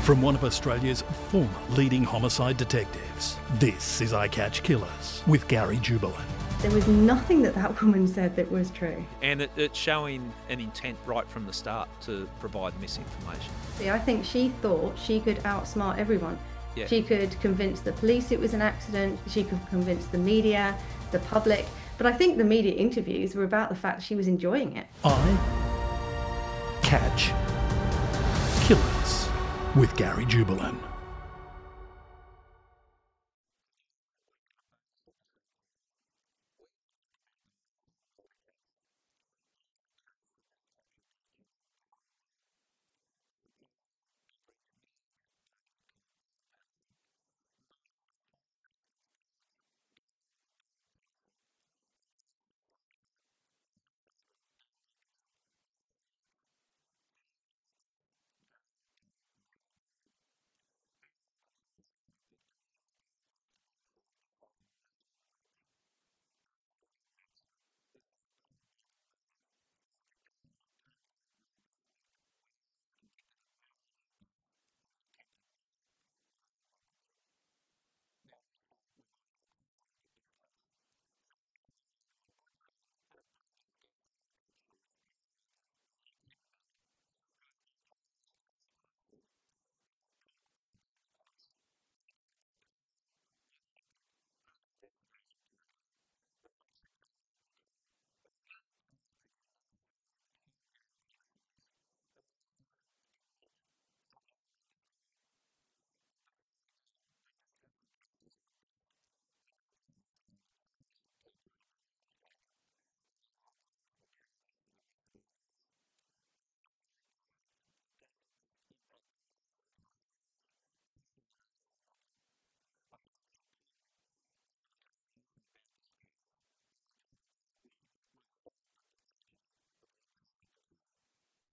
From one of Australia's former leading homicide detectives, this is I Catch Killers with Gary Jubilant. There was nothing that woman said that was true. And it's showing an intent right from the start to provide misinformation. See, I think she thought she could outsmart everyone. Yeah. She could convince the police it was an accident, she could convince the media, the public, but I think the media interviews were about the fact she was enjoying it. I Catch Killers with Gary Jubilant.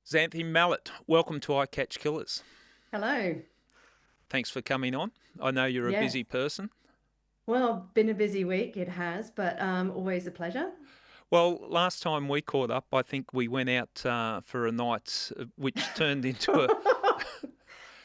Xanthé Mallett, welcome to I Catch Killers. Hello. Thanks for coming on. I know you're a Yes. busy person. Well, been a busy week, it has, but always a pleasure. Well, last time we caught up, I think we went out for a night, which turned into a...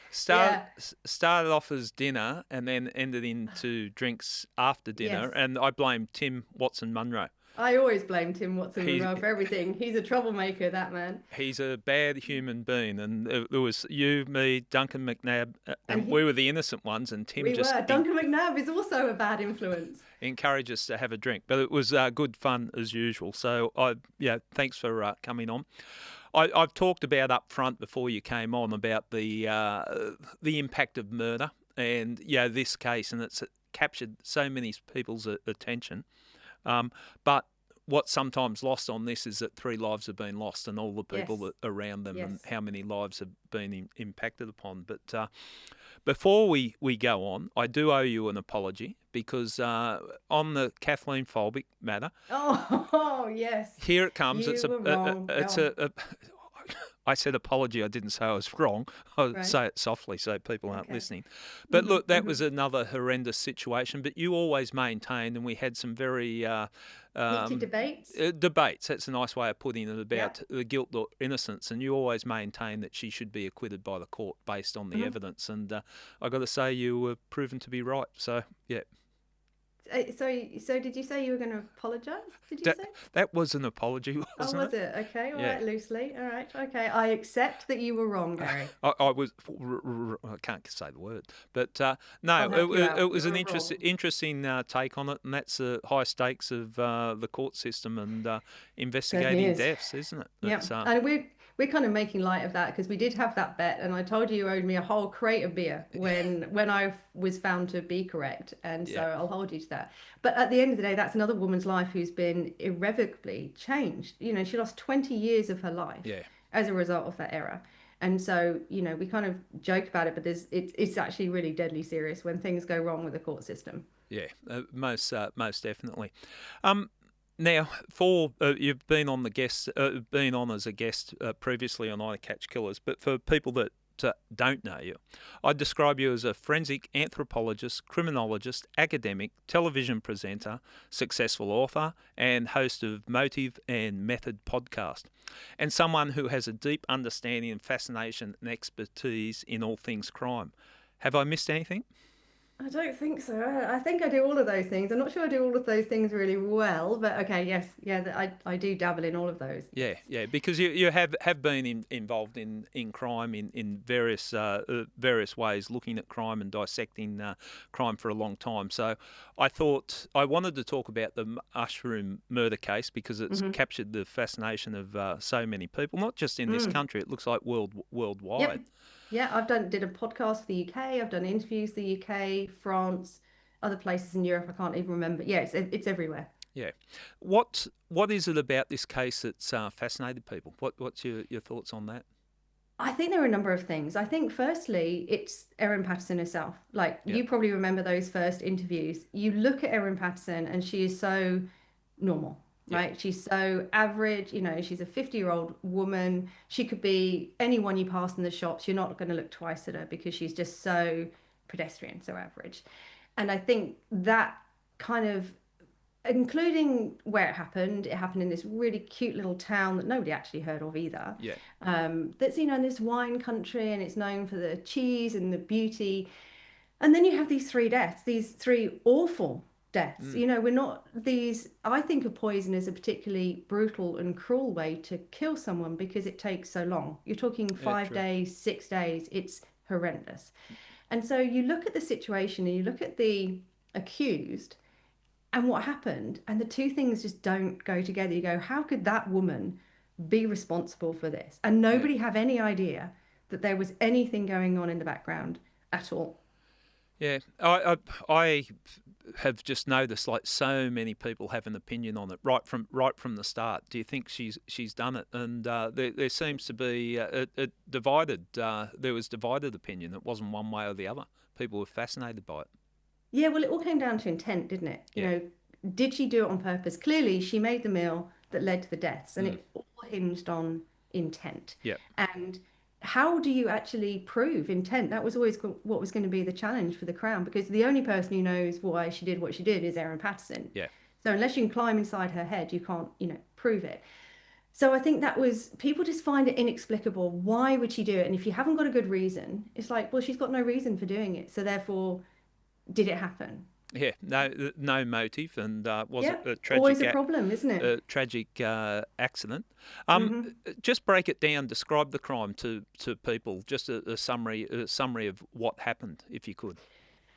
Started off as dinner and then ended into drinks after dinner, Yes. and I blame Tim Watson-Munro. I always blame Tim Watson-Munro for everything. He's a troublemaker, that man. He's a bad human being, and there was you, me, Duncan McNabb, and we were the innocent ones, and Tim Duncan McNabb is also a bad influence. encouraged us to have a drink, but it was good fun as usual. So thanks for coming on. I've talked about up front before you came on about the impact of murder and this case, and it's captured so many people's attention. But what's sometimes lost on this is that 3 lives have been lost and all the people that around them and how many lives have been impacted upon. But before we go on, I do owe you an apology because on the Kathleen Folbick matter... Oh, yes. Here it comes. You were wrong. I said apology. I didn't say I was wrong. I say it softly so people aren't listening. But look, that was another horrendous situation. But you always maintained, and we had some very heated debates. Debates. That's a nice way of putting it about the guilt or innocence. And you always maintained that she should be acquitted by the court based on the evidence. And I got to say, you were proven to be right. So yeah. So did you say you were going to apologise? Did you say? That was an apology, wasn't it? Oh, was it? Okay, all right, loosely. All right, okay. I accept that you were wrong, Gary. I can't say the word, but no, it was an interesting take on it, and that's the high stakes of the court system and investigating deaths, isn't it? Yeah, and we're kind of making light of that because we did have that bet, and I told you owed me a whole crate of beer when I was found to be correct, and so I'll hold you to that. But at the end of the day, that's another woman's life who's been irrevocably changed. You know, she lost 20 years of her life as a result of that error. And so, we kind of joke about it, but it's actually really deadly serious when things go wrong with the court system. Yeah, most definitely. Now, you've been on as a guest previously on I Catch Killers, but for people that don't know you, I'd describe you as a forensic anthropologist, criminologist, academic, television presenter, successful author, and host of Motive and Method podcast, and someone who has a deep understanding and fascination and expertise in all things crime. Have I missed anything? I don't think so. I think I do all of those things. I'm not sure I do all of those things really well, but okay, yes, yeah, I do dabble in all of those. Yeah, yeah, because you have been involved in crime in various ways, looking at crime and dissecting crime for a long time. So I thought I wanted to talk about the mushroom murder case because it's captured the fascination of so many people, not just in this country. It looks like worldwide. Yep. Yeah, did a podcast for the UK. I've done interviews for the UK, France, other places in Europe. I can't even remember. Yeah, it's everywhere. Yeah. What is it about this case that's fascinated people? What's your thoughts on that? I think there are a number of things. I think firstly, it's Erin Patterson herself. Like Yep. you probably remember those first interviews. You look at Erin Patterson and she is so normal, Yep. right? She's so average, she's a 50-year-old woman. She could be anyone you pass in the shops. You're not going to look twice at her because she's just so pedestrian, so average. And I think that kind of including where it happened in this really cute little town that nobody actually heard of either. Yeah. That's in this wine country and it's known for the cheese and the beauty. And then you have these three deaths, these three awful deaths. We're not these. I think of poison as a particularly brutal and cruel way to kill someone because it takes so long. You're talking Yeah, 5 days, 6 days. It's horrendous. And so you look at the situation and you look at the accused and what happened, and the two things just don't go together. You go, how could that woman be responsible for this? And nobody have any idea that there was anything going on in the background at all. Yeah, I have just noticed like so many people have an opinion on it right from the start. Do you think she's done it? And there seems to be a divided. There was divided opinion. It wasn't one way or the other. People were fascinated by it. Yeah, well, it all came down to intent, didn't it? Yeah. Did she do it on purpose? Clearly, she made the meal that led to the deaths, and it all hinged on intent. Yeah. And how do you actually prove intent? That was always what was going to be the challenge for the Crown, because the only person who knows why she did what she did is Erin Patterson. Yeah. So unless you can climb inside her head, you can't, prove it. So I think that was, people just find it inexplicable. Why would she do it? And if you haven't got a good reason, it's like, well, she's got no reason for doing it. So therefore, did it happen? Yeah, no motive, and was it a tragic? Always a problem, isn't it? A tragic accident. Just break it down. Describe the crime to people. Just a summary of what happened, if you could.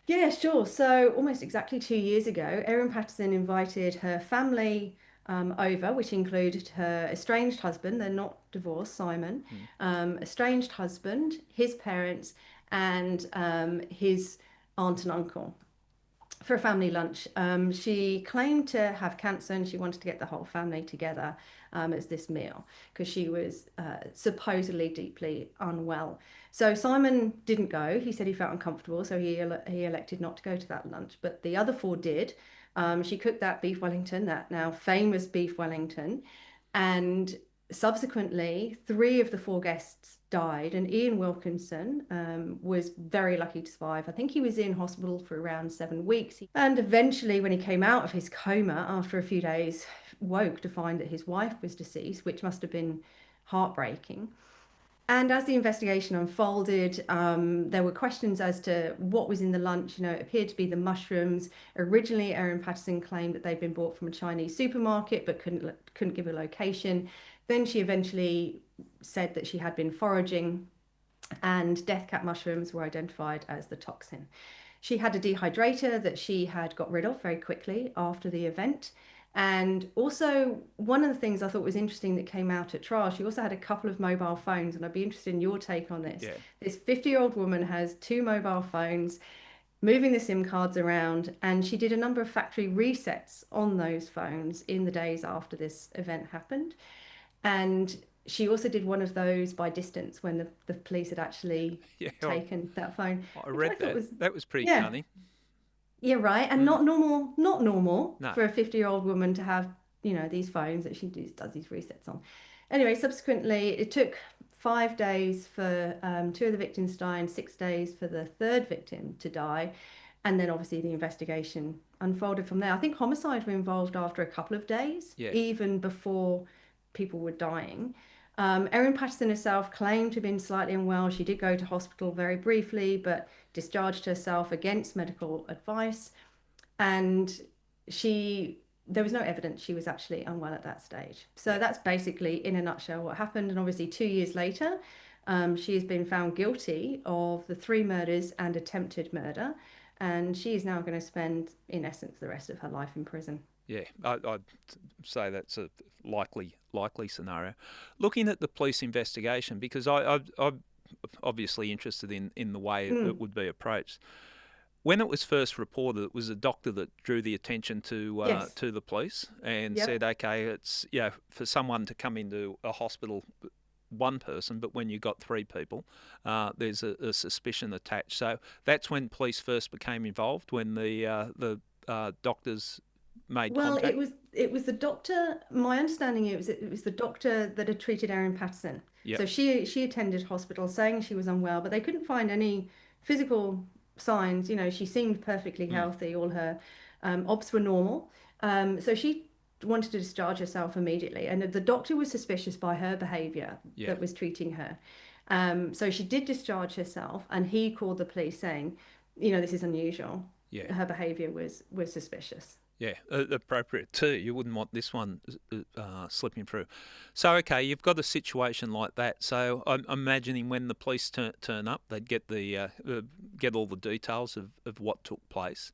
Yeah, sure. So almost exactly 2 years ago, Erin Patterson invited her family over, which included her estranged husband. They're not divorced, Simon. Estranged husband, his parents, and his aunt and uncle, for a family lunch. She claimed to have cancer and she wanted to get the whole family together as this meal because she was supposedly deeply unwell. So Simon didn't go. He said he felt uncomfortable, so he elected not to go to that lunch. But the other four did. She cooked that beef Wellington, that now famous beef Wellington, and subsequently 3 of the 4 guests died, and Ian Wilkinson was very lucky to survive. I think he was in hospital for around 7 weeks, and eventually when he came out of his coma after a few days, woke to find that his wife was deceased, which must have been heartbreaking. And as the investigation unfolded, there were questions as to what was in the lunch. It appeared to be the mushrooms. Originally, Erin Patterson claimed that they'd been bought from a Chinese supermarket, but couldn't give a location. Then she eventually said that she had been foraging, and death cap mushrooms were identified as the toxin. She had a dehydrator that she had got rid of very quickly after the event. And also, one of the things I thought was interesting that came out at trial, she also had a couple of mobile phones, and I'd be interested in your take on this. Yeah. This 50-year-old woman has 2 mobile phones, moving the SIM cards around, and she did a number of factory resets on those phones in the days after this event happened. And she also did one of those by distance when the police had actually taken that phone. I read that. That was pretty funny. Yeah, right. And not normal No. for a 50-year-old woman to have, these phones that she does these resets on. Anyway, subsequently, it took 5 days for two of the victims to die and 6 days for the third victim to die. And then obviously the investigation unfolded from there. I think homicide were involved after a couple of days, Yeah. even before people were dying. Erin Patterson herself claimed to have been slightly unwell. She did go to hospital very briefly, but discharged herself against medical advice. And there was no evidence she was actually unwell at that stage. So that's basically, in a nutshell, what happened. And obviously, 2 years later, she has been found guilty of the 3 murders and attempted murder. And she is now going to spend, in essence, the rest of her life in prison. Yeah, I'd say that's a likely scenario. Looking at the police investigation, because I'm obviously interested in the way it would be approached. When it was first reported, it was a doctor that drew the attention to Yes. to the police and Yep. said, okay, it's for someone to come into a hospital, one person, but when you got 3 people, there's a suspicion attached. So that's when police first became involved, when the doctors made Well, contact. it was the doctor. My understanding it was the doctor that had treated Erin Patterson. Yep. So she attended hospital saying she was unwell, but they couldn't find any physical signs. You know, she seemed perfectly healthy. All her obs were normal. So she wanted to discharge herself immediately, and the doctor was suspicious by her behaviour Yeah. that was treating her. So she did discharge herself, and he called the police saying, you know, this is unusual. Yeah. Her behaviour was suspicious. Yeah, appropriate too. You wouldn't want this one slipping through. So, okay, you've got a situation like that. So, I'm imagining when the police turn up, they'd get get all the details of what took place.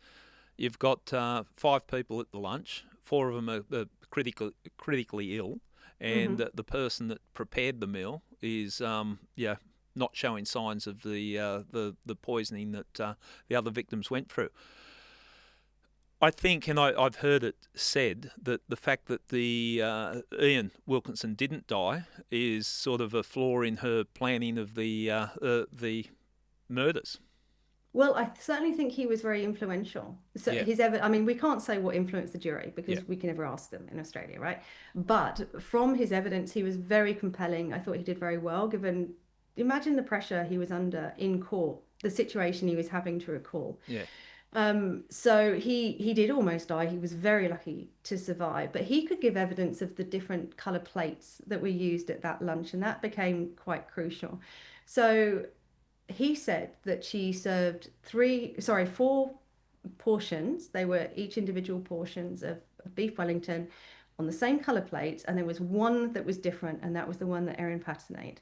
You've got 5 people at the lunch. 4 of them are critically ill, and the person that prepared the meal is not showing signs of the poisoning that the other victims went through. I think, and I've heard it said, that the fact that the Ian Wilkinson didn't die is sort of a flaw in her planning of the murders. Well, I certainly think he was very influential. So Yeah. I mean, we can't say what influenced the jury because Yeah. we can never ask them in Australia, right? But from his evidence, he was very compelling. I thought he did very well, given, imagine the pressure he was under in court, the situation he was having to recall. Yeah. So he did almost die. He was very lucky to survive, but he could give evidence of the different color plates that were used at that lunch, and that became quite crucial. So he said that she served 4 portions. They were each individual portions of beef Wellington on the same color plates, and there was one that was different, and that was the one that Erin Patterson ate.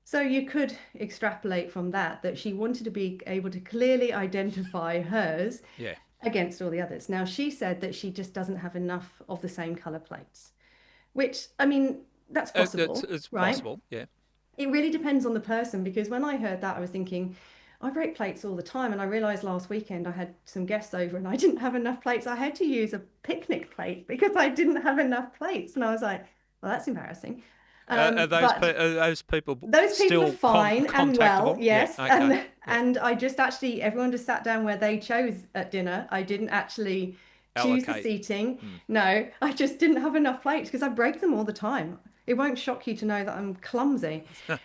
So you could extrapolate from that she wanted to be able to clearly identify hers Yeah. against all the others. Now, she said that she just doesn't have enough of the same color plates, which, I mean, that's possible, It's right? possible. Yeah. It really depends on the person, because when I heard that, I was thinking, I break plates all the time. And I realized last weekend I had some guests over and I didn't have enough plates. I had to use a picnic plate because I didn't have enough plates. And I was like, well, that's embarrassing. Are those people Those people are still fine and well, contactable? yes. Yeah. Okay. And I just actually, everyone just sat down where they chose at dinner. I didn't actually choose the Allocate. seating. No, I just didn't have enough plates because I break them all the time. It won't shock you to know that I'm clumsy. But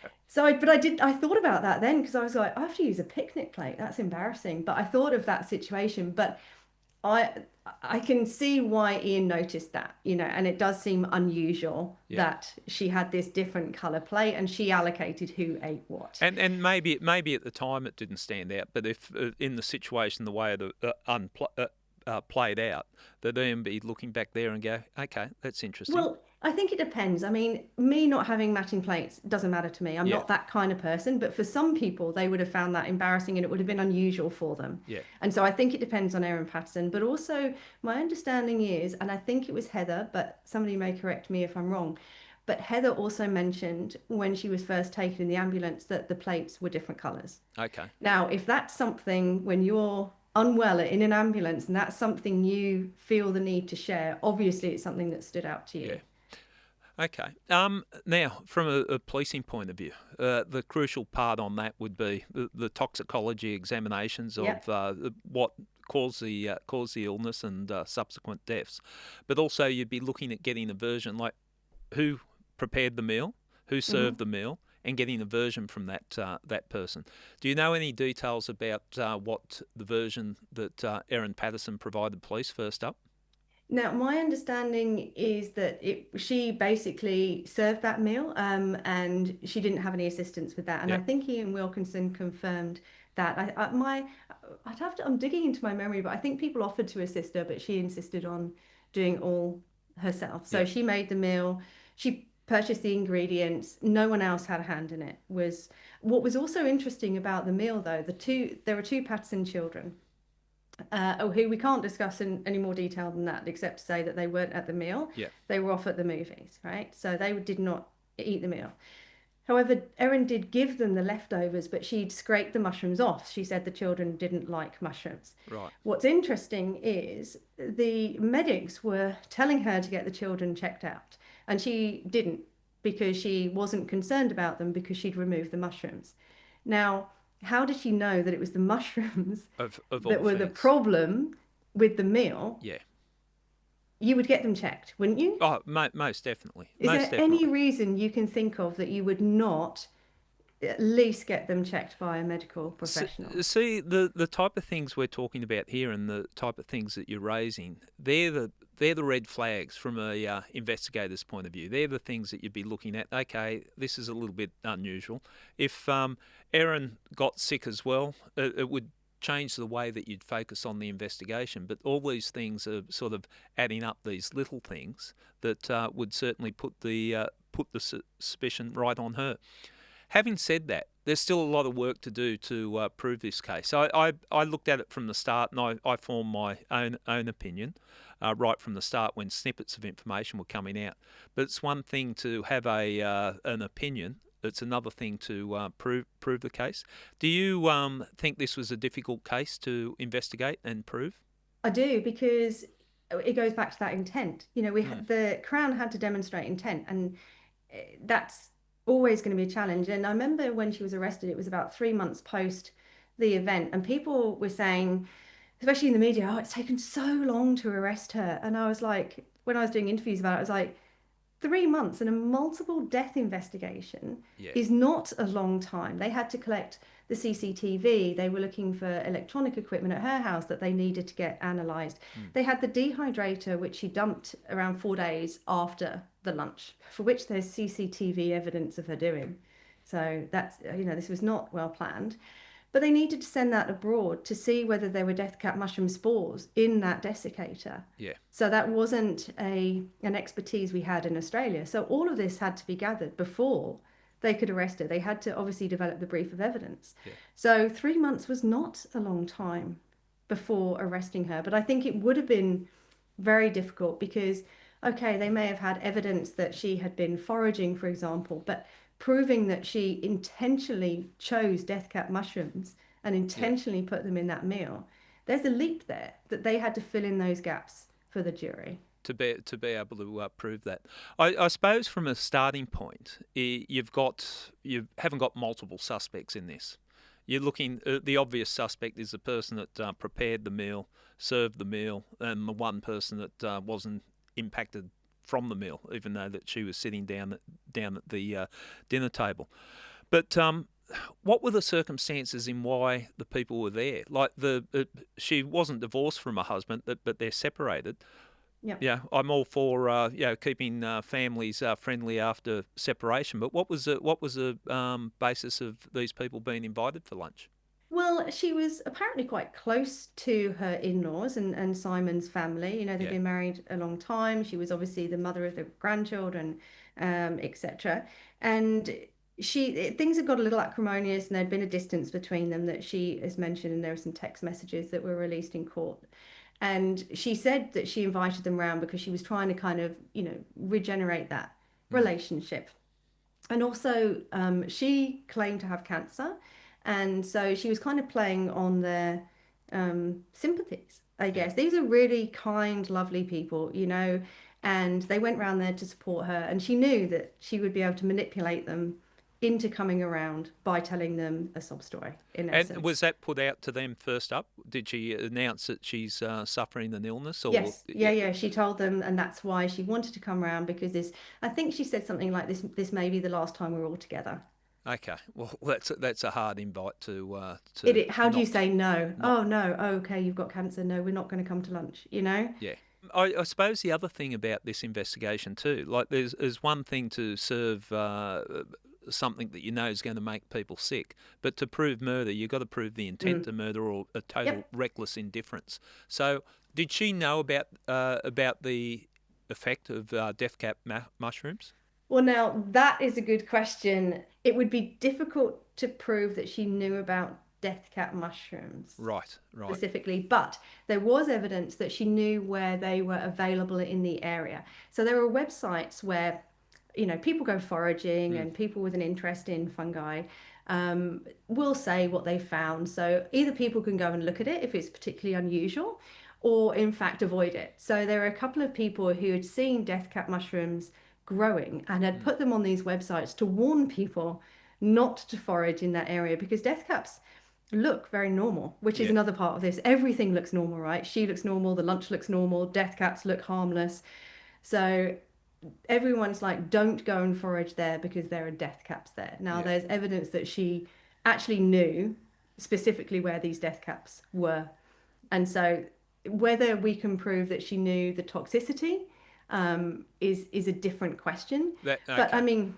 I thought about that then, because I was like, I have to use a picnic plate. That's embarrassing. But I thought of that situation. But I I can see why Ian noticed that, you know, and it does seem unusual that she had this different color plate and she allocated who ate what. And maybe at the time it didn't stand out, but if in the situation the way it played out, that Ian be looking back there and go, okay, that's interesting. Well, I think it depends. I mean, me not having matching plates doesn't matter to me. I'm not that kind of person, but for some people, they would have found that embarrassing and it would have been unusual for them. Yeah. And so I think it depends on Erin Patterson. But also, my understanding is, and I think it was Heather, but somebody may correct me if I'm wrong, but Heather also mentioned when she was first taken in the ambulance that the plates were different colours. Okay. Now, if that's something when you're unwell in an ambulance and that's something you feel the need to share, obviously it's something that stood out to you. Yeah. Okay. Now, from a policing point of view, the crucial part on that would be the toxicology examinations of what caused the illness and subsequent deaths. But also, you'd be looking at getting a version like who prepared the meal, who served the meal, and getting a version from that person. Do you know any details about what the version that Erin Patterson provided police first up? Now, my understanding is that she basically served that meal, and she didn't have any assistance with that. And I Yeah, think Ian Wilkinson confirmed that. I'm digging into my memory, but I think people offered to assist her, but she insisted on doing all herself. yeah, So she made the meal, she purchased the ingredients. No one else had a hand in it. Was what was also interesting about the meal, though. There were two Patterson children who we can't discuss in any more detail than that, except to say that they weren't at the meal. yeah. They were off at the movies, right? So they did not eat the meal. However, Erin did give them the leftovers, but she'd scraped the mushrooms off. She said the children didn't like mushrooms. Right. What's interesting is the medics were telling her to get the children checked out, and she didn't because she wasn't concerned about them because she'd removed the mushrooms. Now, how did she know that it was the mushrooms Of all that were the things. problem with the meal? Yeah. You would get them checked, wouldn't you? Oh, most definitely. Is Most there any definitely. reason you can think of that you would not at least get them checked by a medical professional? See, the type of things we're talking about here and the type of things that you're raising, they're the red flags from a investigator's point of view. They're the things that you'd be looking at. Okay, this is a little bit unusual. If Erin got sick as well, it would change the way that you'd focus on the investigation. But all these things are sort of adding up, these little things that would certainly put the suspicion right on her. Having said that, there's still a lot of work to do to prove this case. I looked at it from the start and I formed my own opinion right from the start when snippets of information were coming out. But it's one thing to have an opinion. It's another thing to prove the case. Do you think this was a difficult case to investigate and prove? I do, because it goes back to that intent. You know, Mm, the Crown had to demonstrate intent, and that's always going to be a challenge. And I remember when she was arrested, it was about 3 months post the event, and people were saying, especially in the media, oh, it's taken so long to arrest her. And I was like, when I was doing interviews about it, I was like, 3 months and a multiple death investigation yeah, is not a long time. They had to collect the CCTV. They were looking for electronic equipment at her house that they needed to get analysed. mm, They had the dehydrator, which she dumped around 4 days after the lunch, for which there's CCTV evidence of her doing. So that's, this was not well planned. But they needed to send that abroad to see whether there were death cap mushroom spores in that desiccator. yeah, So that wasn't an expertise we had in Australia. So all of this had to be gathered before they could arrest her. They had to obviously develop the brief of evidence. yeah, So 3 months was not a long time before arresting her. But I think it would have been very difficult because, okay, they may have had evidence that she had been foraging, for example, but proving that she intentionally chose death cap mushrooms and yeah. intentionally put them in that meal, there's a leap there that they had to fill in those gaps for the jury. To be able to prove that. I suppose from a starting point, you haven't got multiple suspects in this. You're looking. The obvious suspect is the person that prepared the meal, served the meal, and the one person that wasn't impacted from the meal, even though that she was sitting down at the dinner table. But what were the circumstances in why the people were there? Like she wasn't divorced from her husband, but they're separated. Yeah. Yeah, I'm all for keeping families friendly after separation. But what was the basis of these people being invited for lunch? Well, she was apparently quite close to her in-laws and Simon's family. You know, they've Yeah, been married a long time. She was obviously the mother of the grandchildren, etc. And things had got a little acrimonious, and there'd been a distance between them that she has mentioned, and there were some text messages that were released in court. And she said that she invited them round because she was trying to kind of, regenerate that mm, relationship. And also, she claimed to have cancer. And so she was kind of playing on their sympathies, I yeah. guess. These are really kind, lovely people, and they went round there to support her. And she knew that she would be able to manipulate them into coming around by telling them a sob story, in And essence. was that put out to them first up? Did she announce that she's suffering an illness, or Yes, yeah, yeah. She told them, and that's why she wanted to come around because I think she said something like this may be the last time we're all together. Okay, well, that's a hard invite to How do you not say no? not Oh no, oh, okay, you've got cancer. No, we're not going to come to lunch, you know? yeah. I suppose the other thing about this investigation too, like there's one thing to serve something that you know is going to make people sick, but to prove murder, you've got to prove the intent Mm. to murder or a total Yep. reckless indifference. So, did she know about the effect of death cap mushrooms? Well, now that is a good question. It would be difficult to prove that she knew about death cap mushrooms Right, right. specifically, but there was evidence that she knew where they were available in the area. So there are websites where, people go foraging Mm, and people with an interest in fungi will say what they found. So either people can go and look at it if it's particularly unusual, or in fact avoid it. So there are a couple of people who had seen death cap mushrooms growing and had mm, put them on these websites to warn people not to forage in that area because death caps look very normal, which is yeah, another part of this. Everything looks normal, right? She looks normal, the lunch looks normal, death caps look harmless. So everyone's like, don't go and forage there because there are death caps there. Now, yeah. there's evidence that she actually knew specifically where these death caps were. And so whether we can prove that she knew the toxicity is a different question. That But I okay. mean,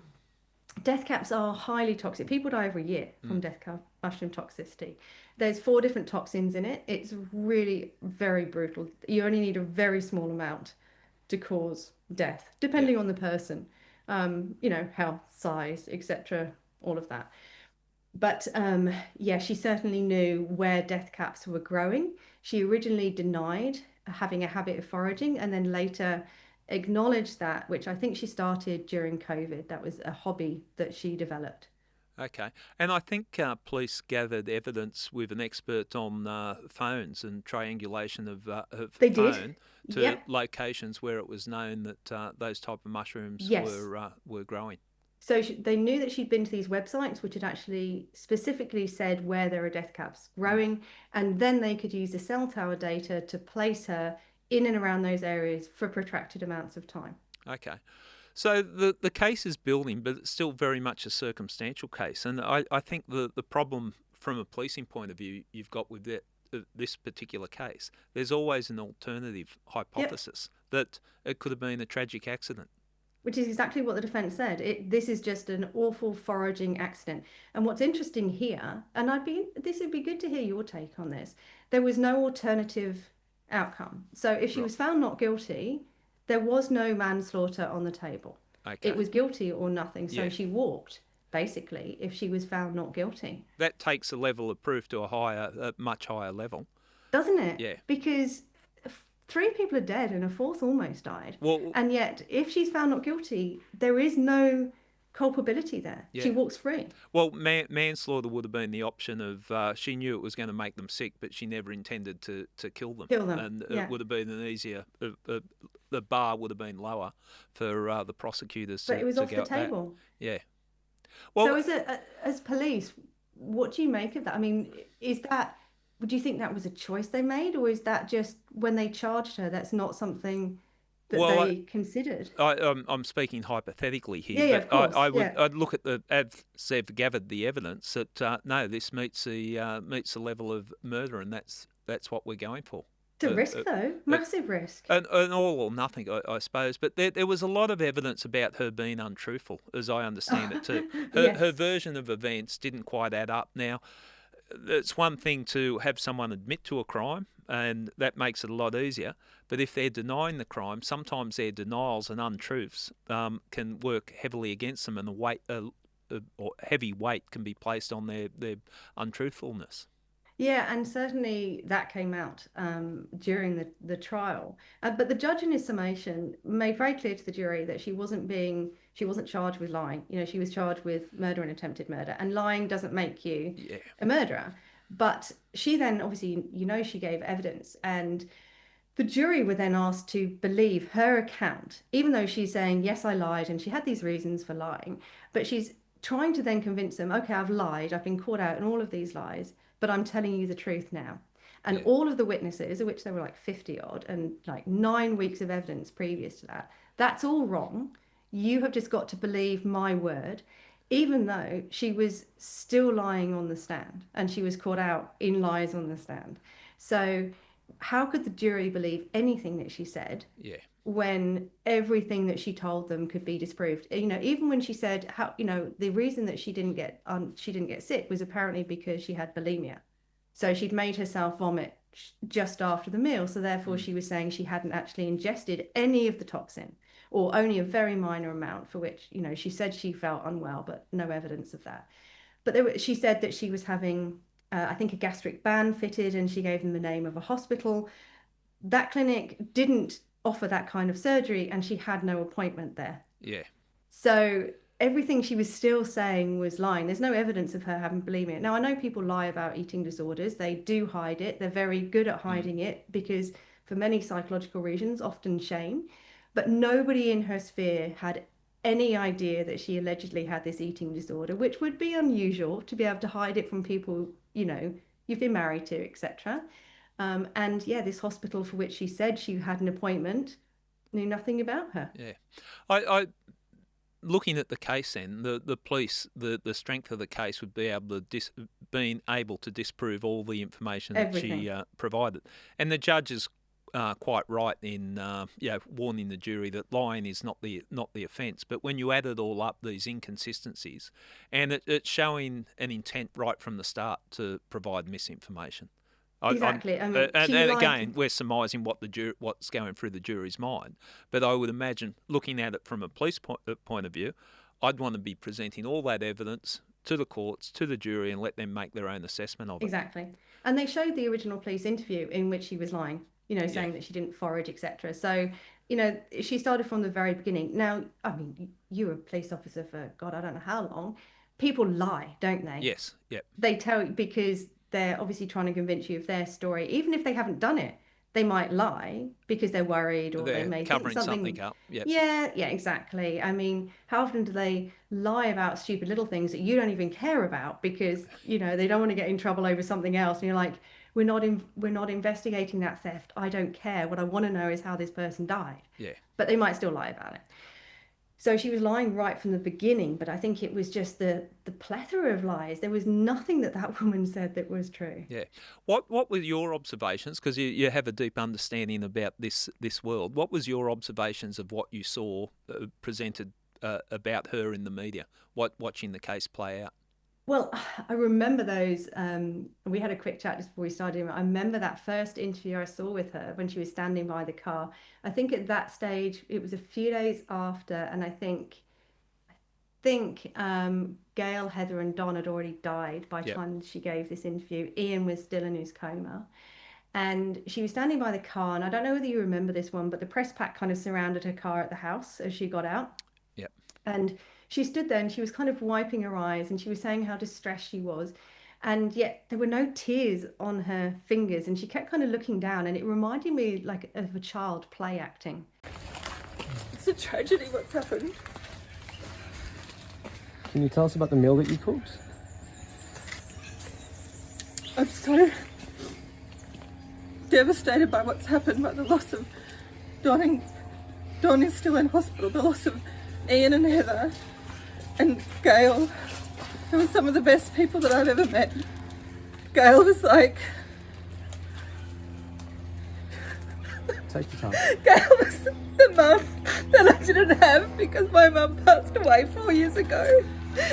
death caps are highly toxic. People die every year from Mm, death cap mushroom toxicity. There's 4 different toxins in it. It's really very brutal. You only need a very small amount to cause death, yeah. depending on the person, health, size, etc., all of that. But yeah, she certainly knew where death caps were growing. She originally denied having a habit of foraging and then later acknowledged that, which I think she started during COVID. That was a hobby that she developed. Okay. And I think police gathered evidence with an expert on phones and triangulation of They did. phone to Yep. locations where it was known that those type of mushrooms Yes. were growing. So they knew that she'd been to these websites, which had actually specifically said where there are death caps Mm. growing, and then they could use the cell tower data to place her in and around those areas for protracted amounts of time. Okay. So the case is building, but it's still very much a circumstantial case. And I think the problem from a policing point of view you've got with this particular case, there's always an alternative Yep. hypothesis that it could have been a tragic accident. Which is exactly what the defense said. This is just an awful foraging accident. And what's interesting here, and this would be good to hear your take on this. There was no alternative outcome. So if she Right. was found not guilty, there was no manslaughter on the table. It Okay. was guilty or nothing. So Yeah. she walked, basically, if she was found not guilty. That takes the level of proof to a much higher level. Doesn't it? Yeah. Because 3 people are dead and a fourth almost died. Well, And yet, if she's found not guilty, there is no culpability there. She yeah. walks free. Well, manslaughter would have been the option of she knew it was going to make them sick, but she never intended to kill them, Kill them. and it Yeah. would have been an easier. The bar would have been lower for the prosecutors But it was to off go the at that. table. Yeah. So Well, as police, what do you make of that? I mean, do you think that was a choice they made, or is that just when they charged her, that's not something that well, they considered? I'm speaking hypothetically here, Yeah, yeah, but of course. Yeah. I'd look at as they've gathered the evidence that no, this meets the level of murder, and that's what we're going for. It's a Uh, risk uh, though, uh, massive risk. an all or nothing, I suppose. But there was a lot of evidence about her being untruthful, as I understand it too. Her Yes. version of events didn't quite add up. Now, it's one thing to have someone admit to a crime, and that makes it a lot easier. But if they're denying the crime, sometimes their denials and untruths can work heavily against them, and or heavy weight can be placed on their untruthfulness. Yeah, and certainly that came out during the trial. But the judge in his summation made very clear to the jury that she wasn't charged with lying. She was charged with murder and attempted murder, and lying doesn't make you Yeah, a murderer. But she then obviously, she gave evidence, and the jury were then asked to believe her account, even though she's saying, yes, I lied, and she had these reasons for lying. But she's trying to then convince them, okay, I've lied, I've been caught out in all of these lies, but I'm telling you the truth now. And yeah. all of the witnesses, of which there were like 50 odd, and like 9 weeks of evidence previous to that, that's all wrong. You have just got to believe my word. even though she was still lying on the stand and she was caught out in lies on the stand. So, how could the jury believe anything that she said Yeah. when everything that she told them could be disproved? Even when she said how, the reason that she didn't get sick was apparently because she had bulimia. So she'd made herself vomit just after the meal. So therefore, she was saying she hadn't actually ingested any of the toxin or only a very minor amount, for which, she said she felt unwell, but no evidence of that. But she said that she was having, I think, a gastric band fitted, and she gave them the name of a hospital. That clinic didn't offer that kind of surgery, and she had no appointment there. Yeah. So everything she was still saying was lying. There's no evidence of her having bulimia. Now, I know people lie about eating disorders. They do hide it. They're very good at hiding it because, for many psychological reasons, often shame. But nobody in her sphere had any idea that she allegedly had this eating disorder, which would be unusual to be able to hide it from people, you've been married to, etc. And yeah, this hospital for which she said she had an appointment knew nothing about her. Yeah. I looking at the case then, the police, the strength of the case would be able to being able to disprove all the information Everything. that she provided. And the judge is quite right in warning the jury that lying is not the offence. But when you add it all up, these inconsistencies, and it's showing an intent right from the start to provide misinformation. Exactly. And again, we're surmising what's going through the jury's mind. But I would imagine, looking at it from a police point of view, I'd want to be presenting all that evidence to the courts, to the jury, and let them make their own assessment of it. Exactly. And they showed the original police interview in which she was lying, saying that she didn't forage, etc. So, she started from the very beginning. Now, I mean, you were a police officer for, God, I don't know how long. People lie, don't they? Yes, yep. They tell you because they're obviously trying to convince you of their story. Even if they haven't done it, they might lie because they're worried or they may covering think something up. Yep. Yeah, exactly. I mean, how often do they lie about stupid little things that you don't even care about because, they don't want to get in trouble over something else. And you're like, we're not investigating that theft. I don't care. What I want to know is how this person died. Yeah. But they might still lie about it. So she was lying right from the beginning, but I think it was just the plethora of lies. There was nothing that woman said that was true. Yeah. What were your observations? Because you have a deep understanding about this world. What was your observations of what you saw presented about her in the media, watching the case play out? Well, I remember those. We had a quick chat just before we started. I remember that first interview I saw with her when she was standing by the car. I think at that stage, it was a few days after, and I think Gail, Heather, and Don had already died by the time she gave this interview. Ian was still in his coma. And she was standing by the car, and I don't know whether you remember this one, but the press pack kind of surrounded her car at the house as she got out. Yep. And she stood there and she was kind of wiping her eyes and she was saying how distressed she was. And yet there were no tears on her fingers, and she kept kind of looking down, and it reminded me like of a child play acting. It's a tragedy what's happened. Can you tell us about the meal that you cooked? I'm so devastated by what's happened, by the loss of Don. Don is still in hospital, the loss of Ian and Heather and Gail. They were some of the best people that I've ever met. Gail was like... Take your time. Gail was the mum that I didn't have because my mum passed away 4 years ago.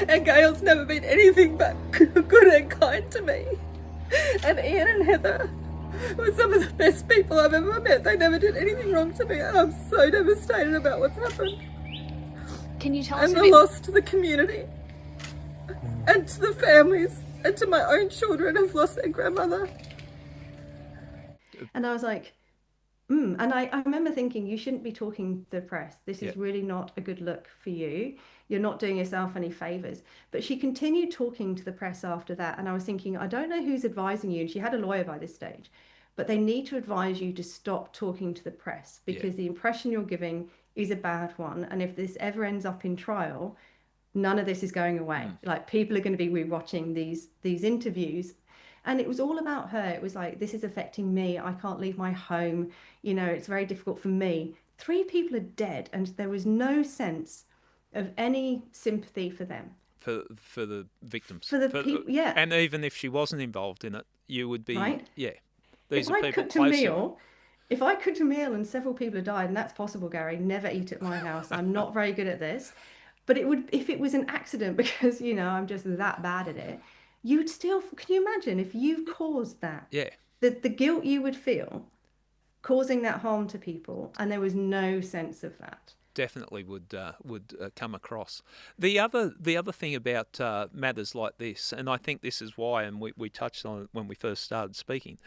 And Gail's never been anything but good and kind to me. And Ian and Heather were some of the best people I've ever met. They never did anything wrong to me, and I'm so devastated about what's happened. Can you tell us and the loss to the community and to the families and to my own children who've lost their grandmother. And I was like, and I remember thinking, you shouldn't be talking to the press. This is really not a good look for you. You're not doing yourself any favours. But she continued talking to the press after that. And I was thinking, I don't know who's advising you. And she had a lawyer by this stage. But they need to advise you to stop talking to the press because the impression you're giving is a bad one. And if this ever ends up in trial, none of this is going away. Like, people are going to be rewatching these interviews. And it was all about her. It was like, this is affecting me. I can't leave my home. It's very difficult for me. 3 people are dead, and there was no sense of any sympathy for them. for the victims. For the people, yeah. And even if she wasn't involved in it, you would be, Right. these If are I people cooked a close to you. meal, if I cooked a meal and several people had died, and that's possible, Gary, never eat at my house. I'm not very good at this. But it would, if it was an accident, because, I'm just that bad at it, you'd still, can you imagine if you've caused that? Yeah. The guilt you would feel causing that harm to people, and there was no sense of that. Definitely would come across. The other thing about matters like this, and I think this is why, and we touched on it when we first started speaking,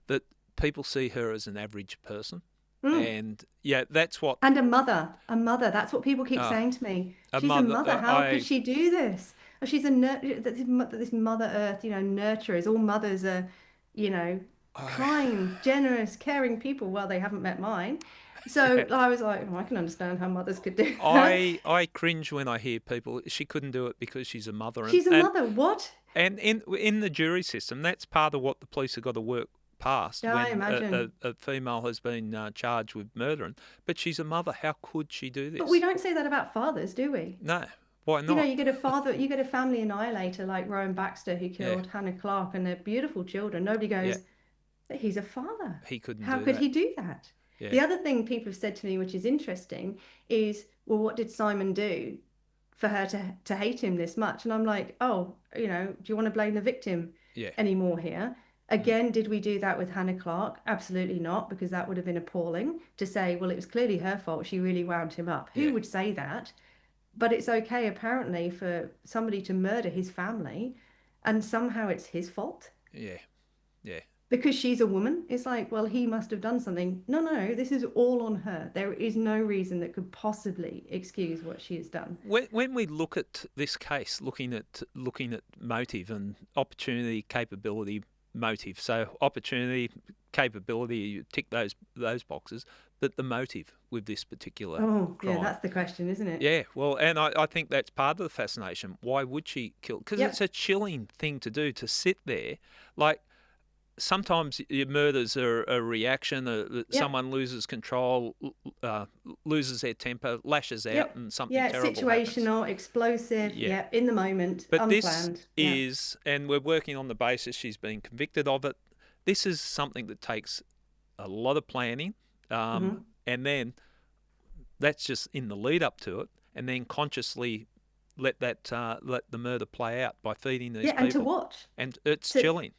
that people see her as an average person. And that's what. And a mother. That's what people keep saying to me. She's a mother. How could she do this? Oh, she's this Mother Earth, nurturers. All mothers are, kind, generous, caring people. Well, they haven't met mine. So I was like, I can understand how mothers could do that. I cringe when I hear people. She couldn't do it because she's a mother. She's a mother. What? And in the jury system, that's part of what the police have got to work past Yeah, I when imagine. a female has been charged with murdering. But she's a mother. How could she do this? But we don't say that about fathers, do we? No. Why not? You get a family annihilator like Rowan Baxter who killed Hannah Clark and their beautiful children. Nobody goes, he's a father. He couldn't How do could that. he do that? Yeah. The other thing people have said to me, which is interesting, is, well, what did Simon do for her to hate him this much? And I'm like, do you want to blame the victim anymore here? Again, did we do that with Hannah Clark? Absolutely not, because that would have been appalling to say, well, it was clearly her fault. She really wound him up. Who would say that? But it's okay, apparently, for somebody to murder his family and somehow it's his fault. Yeah. Because she's a woman. It's like, well, he must have done something. No, this is all on her. There is no reason that could possibly excuse what she has done. When we look at this case, looking at motive and opportunity, capability, motive. So opportunity, capability, you tick those boxes, but the motive with this particular crime. That's the question, isn't it? Yeah, well, and I think that's part of the fascination. Why would she kill? Because it's a chilling thing to do, to sit there. Like, sometimes your murders are a reaction. Someone loses control, loses their temper, lashes out, and something terrible situational, happens. Explosive, in the moment, but unplanned. This is, and we're working on the basis she's been convicted of it, this is something that takes a lot of planning, and then that's just in the lead up to it, and then consciously let the murder play out by feeding these people. And to watch. And it's chilling.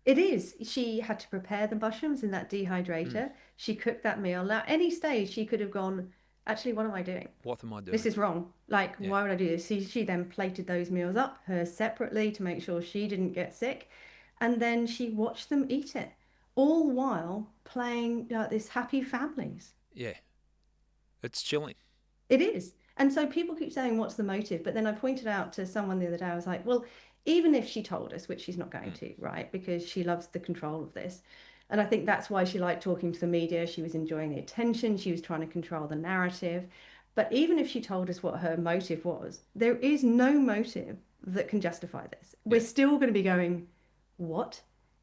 It is. She had to prepare the mushrooms in that dehydrator. She cooked that meal. Now, any stage she could have gone, actually, what am I doing? What am I doing? This is wrong. Like, why would I do this? She then plated those meals up, her separately, to make sure she didn't get sick. And then she watched them eat it, all while playing this happy families. Yeah. It's chilling. It is. And so people keep saying, what's the motive? But then I pointed out to someone the other day, I was like, well, even if she told us, which she's not going to, right? Because she loves the control of this. And I think that's why she liked talking to the media. She was enjoying the attention. She was trying to control the narrative. But even if she told us what her motive was, there is no motive that can justify this. We're still going to be going, what?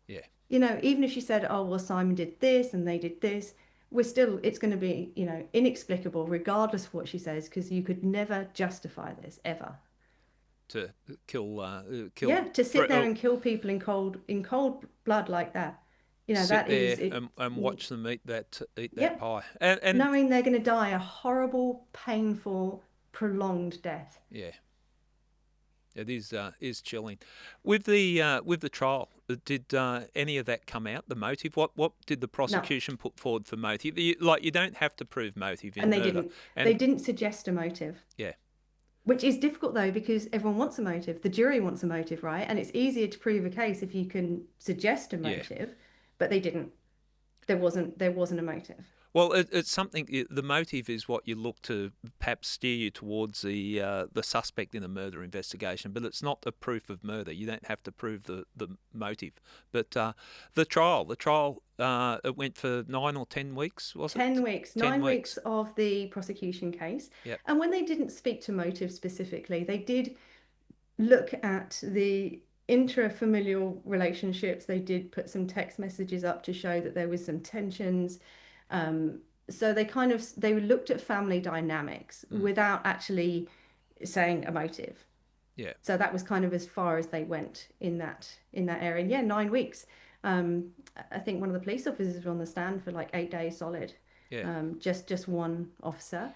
Yeah. Even if she said, oh, well, Simon did this and they did this, it's going to be, inexplicable regardless of what she says, because you could never justify this ever. To kill. To sit there and kill people in cold blood like that. That is it, and watch them eat that pie, and knowing they're going to die a horrible, painful, prolonged death. Yeah, it is chilling. With the trial, did any of that come out? The motive? What did the prosecution put forward for motive? You don't have to prove motive in murder. They didn't suggest a motive. Yeah. Which is difficult, though, because everyone wants a motive. The jury wants a motive, right? And it's easier to prove a case if you can suggest a motive, but they didn't. There wasn't a motive. Well, it's something. The motive is what you look to perhaps steer you towards the suspect in a murder investigation, but it's not the proof of murder. You don't have to prove the motive. But the trial, it went for 9 or 10 weeks, was it? 10 weeks. 9 weeks of the prosecution case. Yep. And when they didn't speak to motive specifically, they did look at the intrafamilial relationships. They did put some text messages up to show that there was some tensions. So they looked at family dynamics without actually saying a motive. Yeah. So that was kind of as far as they went in that area. And yeah, 9 weeks. I think one of the police officers was on the stand for like 8 days solid. Yeah. Just one officer.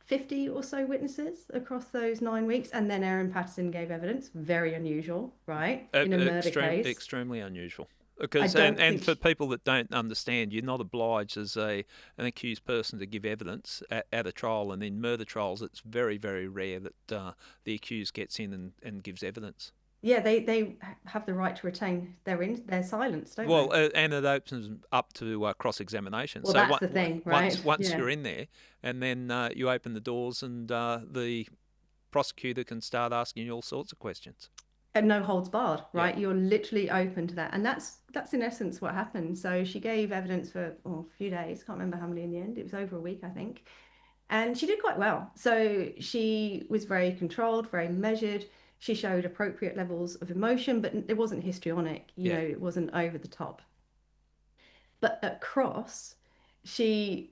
50 or so witnesses across those 9 weeks, and then Erin Patterson gave evidence. Very unusual, right? In a murder case. Extremely unusual. I Because don't and think for people that don't understand, you're not obliged as an accused person to give evidence at a trial, and in murder trials, it's very, very rare that the accused gets in and gives evidence. Yeah, they have the right to retain their silence, don't Well, they? and it opens up to cross-examination. Well, So that's the thing, right? once Yeah. you're in there, and then you open the doors, and the prosecutor can start asking you all sorts of questions. And no holds barred, Yeah. right? You're literally open to that, and that's in essence what happened. So she gave evidence for a few days. Can't remember how many in the end. It was over a week, I think, and she did quite well. So she was very controlled, very measured. She showed appropriate levels of emotion, but it wasn't histrionic. Yeah. It wasn't over the top. But at cross, she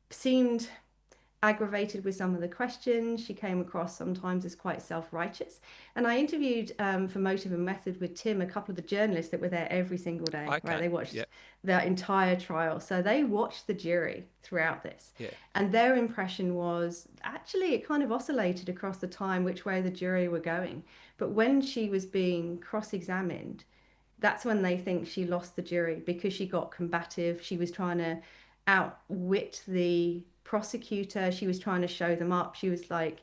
seemed aggravated with some of the questions. She came across sometimes as quite self-righteous. And I interviewed for Motive and Method with Tim, a couple of the journalists that were there every single day. Okay. Right? They watched Yeah. the entire trial. So they watched the jury throughout this. Yeah. And their impression was actually it kind of oscillated across the time which way the jury were going. But when she was being cross-examined, that's when they think she lost the jury because she got combative. She was trying to outwit the prosecutor. She was trying to show them up. She was like,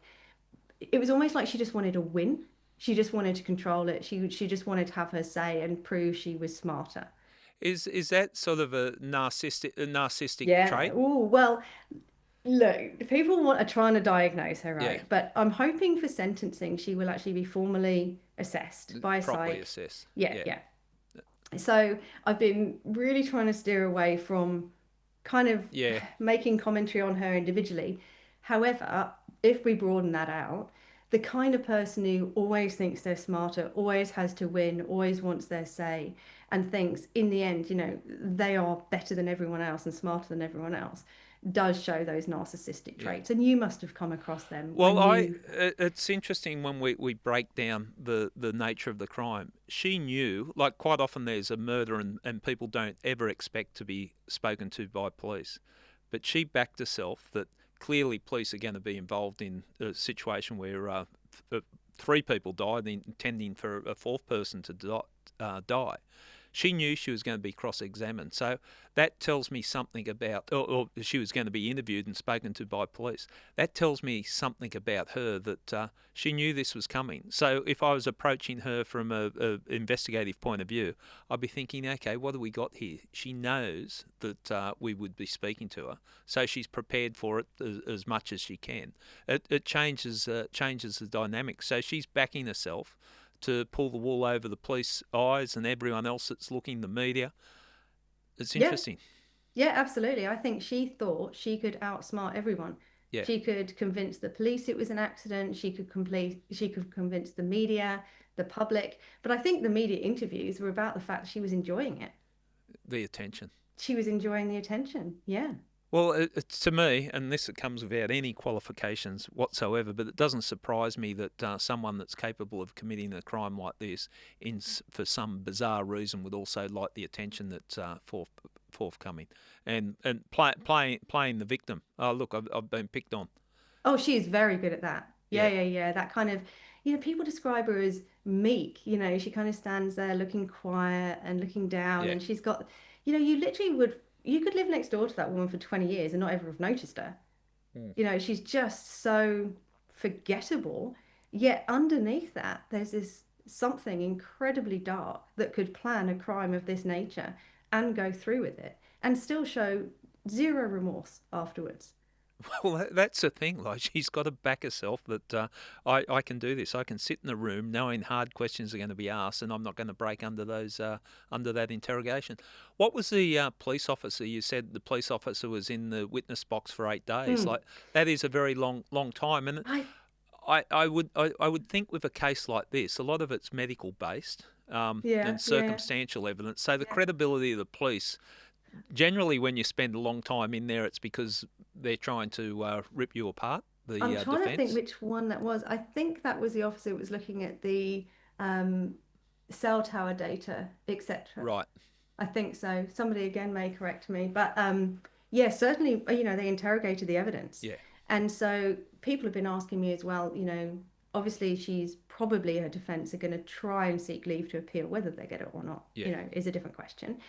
it was almost like she just wanted to win. She just wanted to control it. She just wanted to have her say and prove she was smarter. Is that sort of a narcissistic Yeah. trait? Oh, well, look, people are trying to diagnose her, right? Yeah. But I'm hoping for sentencing, she will actually be formally assessed by a Properly psych. assessed. Yeah. So I've been really trying to steer away from kind of Yeah. making commentary on her individually. However, if we broaden that out, the kind of person who always thinks they're smarter, always has to win, always wants their say, and thinks in the end, they are better than everyone else and smarter than everyone else, does show those narcissistic traits. And you must have come across them. Well, it's interesting when we break down the nature of the crime. She knew, like quite often there's a murder and people don't ever expect to be spoken to by police. But she backed herself that clearly police are going to be involved in a situation where 3 people died, intending for a 4th person to die. She knew she was going to be cross-examined. So that tells me something about, or she was going to be interviewed and spoken to by police. That tells me something about her that she knew this was coming. So if I was approaching her from a investigative point of view, I'd be thinking, okay, what do we got here? She knows that we would be speaking to her, so she's prepared for it as much as she can. It changes the dynamic. So she's backing herself to pull the wool over the police eyes and everyone else that's looking, the media. It's interesting. Yeah, absolutely. I think she thought she could outsmart everyone. Yeah. She could convince the police it was an accident. She could convince the media, the public. But I think the media interviews were about the fact that she was enjoying it. The attention. She was enjoying the attention. Yeah. Well, it's to me, and this comes without any qualifications whatsoever, but it doesn't surprise me that someone that's capable of committing a crime like this, for some bizarre reason, would also like the attention that's forthcoming, and playing the victim. Oh, look, I've been picked on. Oh, she is very good at that. Yeah. Yeah. That kind of, people describe her as meek. She kind of stands there looking quiet and looking down, Yeah. and she's got, you could live next door to that woman for 20 years and not ever have noticed her. She's just so forgettable. Yet underneath that, there's this something incredibly dark that could plan a crime of this nature and go through with it and still show zero remorse afterwards. Well, that's the thing. Like, she's got to back herself that I can do this. I can sit in a room knowing hard questions are going to be asked, and I'm not going to break under that interrogation. What was the police officer? You said the police officer was in the witness box for 8 days. Like, that is a very long time, and I would think with a case like this, a lot of it's medical based and circumstantial evidence. So the credibility of the police. Generally, when you spend a long time in there, it's because they're trying to rip you apart. the I'm trying to think defence? which one that was. I think that was the officer who was looking at the um, cell tower data, etc. Right. I think so. Somebody again may correct me, but yeah, certainly, they interrogated the evidence. Yeah. And so people have been asking me as well, obviously she's probably her defense are going to try and seek leave to appeal. Whether they get it or not, Yeah. is a different question.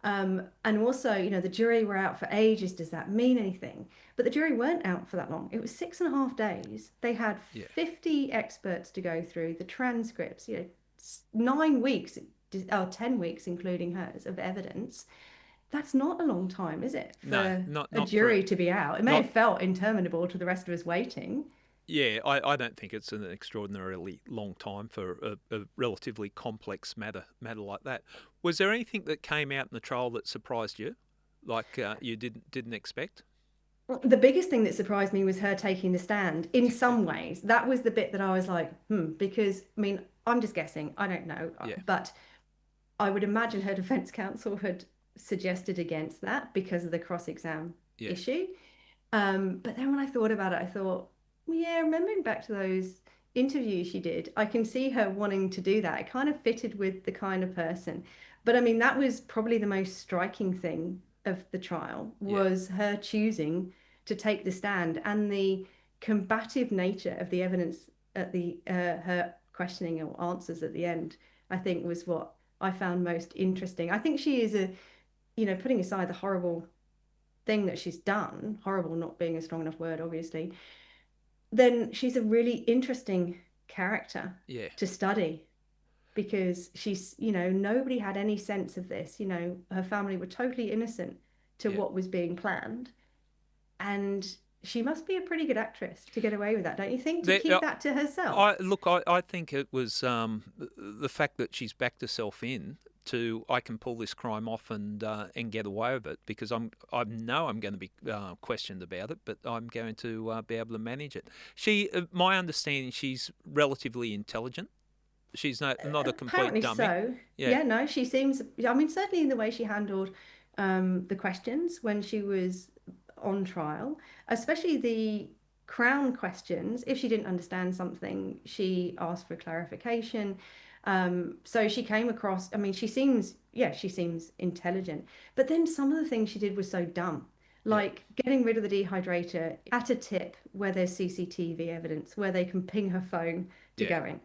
And also, the jury were out for ages. Does that mean anything? But the jury weren't out for that long. It was 6.5 days. They had Yeah. 50 experts to go through the transcripts, 9 weeks, or 10 weeks, including hers, of evidence. That's not a long time, is it? For No, not a for jury to be out. It may not- have felt interminable to the rest of us waiting. Yeah, I don't think it's an extraordinarily long time for a relatively complex matter like that. Was there anything that came out in the trial that surprised you, like you didn't expect? The biggest thing that surprised me was her taking the stand in some ways. That was the bit that I was like, because, I mean, I'm just guessing. I don't know. Yeah. But I would imagine her defense counsel had suggested against that because of the cross-exam Yeah. issue. But then when I thought about it, I thought, yeah, remembering back to those interviews she did, I can see her wanting to do that. It kind of fitted with the kind of person. But I mean, that was probably the most striking thing of the trial, was her choosing to take the stand, and the combative nature of the evidence at the her questioning or answers at the end, I think was what I found most interesting. I think she is putting aside the horrible thing that she's done, horrible not being a strong enough word, obviously, then she's a really interesting character Yeah. to study, because she's, nobody had any sense of this. Her family were totally innocent to Yeah. what was being planned. And she must be a pretty good actress to get away with that, don't you think? To keep that to herself. I think it was the fact that she's backed herself in to, I can pull this crime off and get away with it, because I know I'm going to be questioned about it, but I'm going to be able to manage it. My understanding, she's relatively intelligent. She's not a complete Apparently dummy. so. Yeah, no, she seems, I mean, certainly in the way she handled the questions when she was on trial, especially the Crown questions. If she didn't understand something, she asked for clarification. So she came across, I mean, she seems intelligent. But then some of the things she did was so dumb. Like getting rid of the dehydrator at a tip where there's CCTV evidence, where they can ping her phone to going.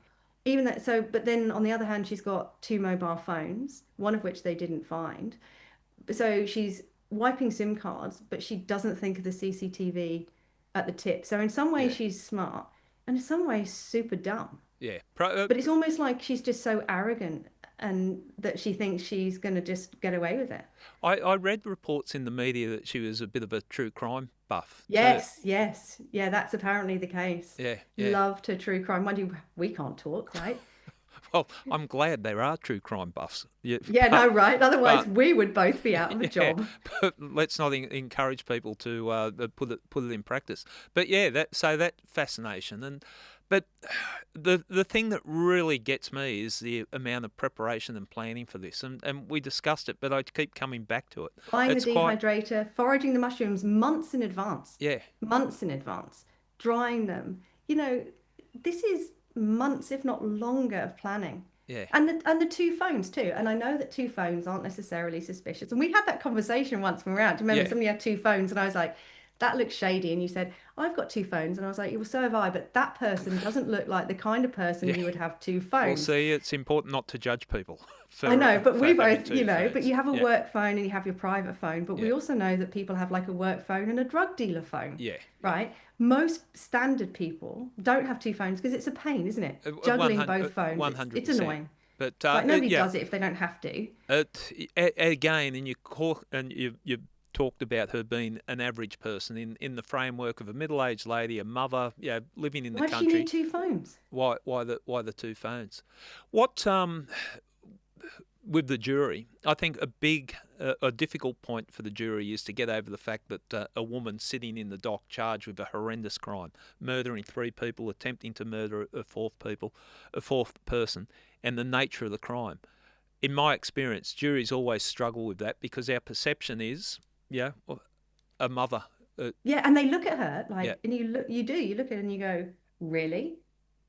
Even that, so, but then on the other hand, she's got 2 mobile phones, one of which they didn't find. So she's wiping SIM cards, but she doesn't think of the CCTV at the tip. So in some ways she's smart, and in some ways super dumb. Yeah. But it's almost like she's just so arrogant, and that she thinks she's going to just get away with it. I read reports in the media that she was a bit of a true crime buff. Yes. Yeah, that's apparently the case. Yeah. Loved her true crime. Mind you, we can't talk, right? Well, I'm glad there are true crime buffs. Right. Otherwise, we would both be out of a job. But let's not encourage people to put it in practice. But yeah, that fascination, but the thing that really gets me is the amount of preparation and planning for this, and we discussed it, but I keep coming back to it. Buying the dehydrator, foraging the mushrooms months in advance. Yeah. Months in advance. Drying them. This is months, if not longer, of planning. Yeah. And the 2 phones too. And I know that 2 phones aren't necessarily suspicious. And we had that conversation once when we were out. Do you remember somebody had 2 phones, and I was like, that looks shady. And you said, I've got 2 phones. And I was like, well, so have I. But that person doesn't look like the kind of person who would have 2 phones. Well, see, it's important not to judge people. I know, but we both, phones. but you have a work phone and you have your private phone. But we also know that people have like a work phone and a drug dealer phone. Yeah. Right? Most standard people don't have 2 phones because it's a pain, isn't it? Juggling both phones. 100%. It's annoying. But like nobody does it if they don't have to. Again, and you talked about her being an average person in the framework of a middle-aged lady, a mother, living in the country. Why does she need 2 phones? Why the 2 phones? What with the jury, I think a difficult point for the jury is to get over the fact that a woman sitting in the dock charged with a horrendous crime, murdering 3 people, attempting to murder a fourth person, and the nature of the crime. In my experience, juries always struggle with that because our perception is, a mother Yeah, and they look at her like, Yeah. and you look at her and you go, really?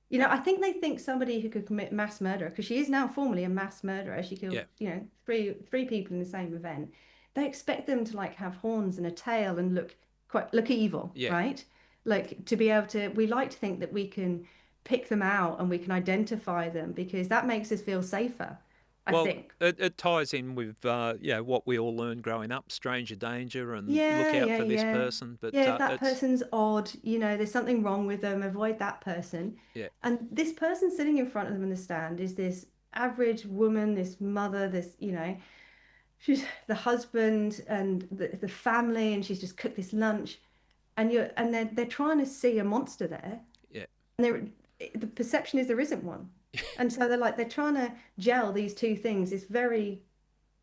You know, I think they think somebody who could commit mass murder, because she is now formally a mass murderer. She killed, Yeah. three people in the same event. They expect them to like have horns and a tail and look evil, Yeah. right? Like to be able to, we like to think that we can pick them out and we can identify them because that makes us feel safer, I Well, think. it ties in with what we all learned growing up: stranger danger, and look Yeah, out yeah, for this yeah. person. But Yeah, if that it's person's odd, there's something wrong with them, avoid that person. yeah, And this person sitting in front of them in the stand is this average woman, this mother, she's the husband and the family, and she's just cooked this lunch. And they're trying to see a monster there, yeah, and the perception is there isn't one. And so they're trying to gel these two things, this very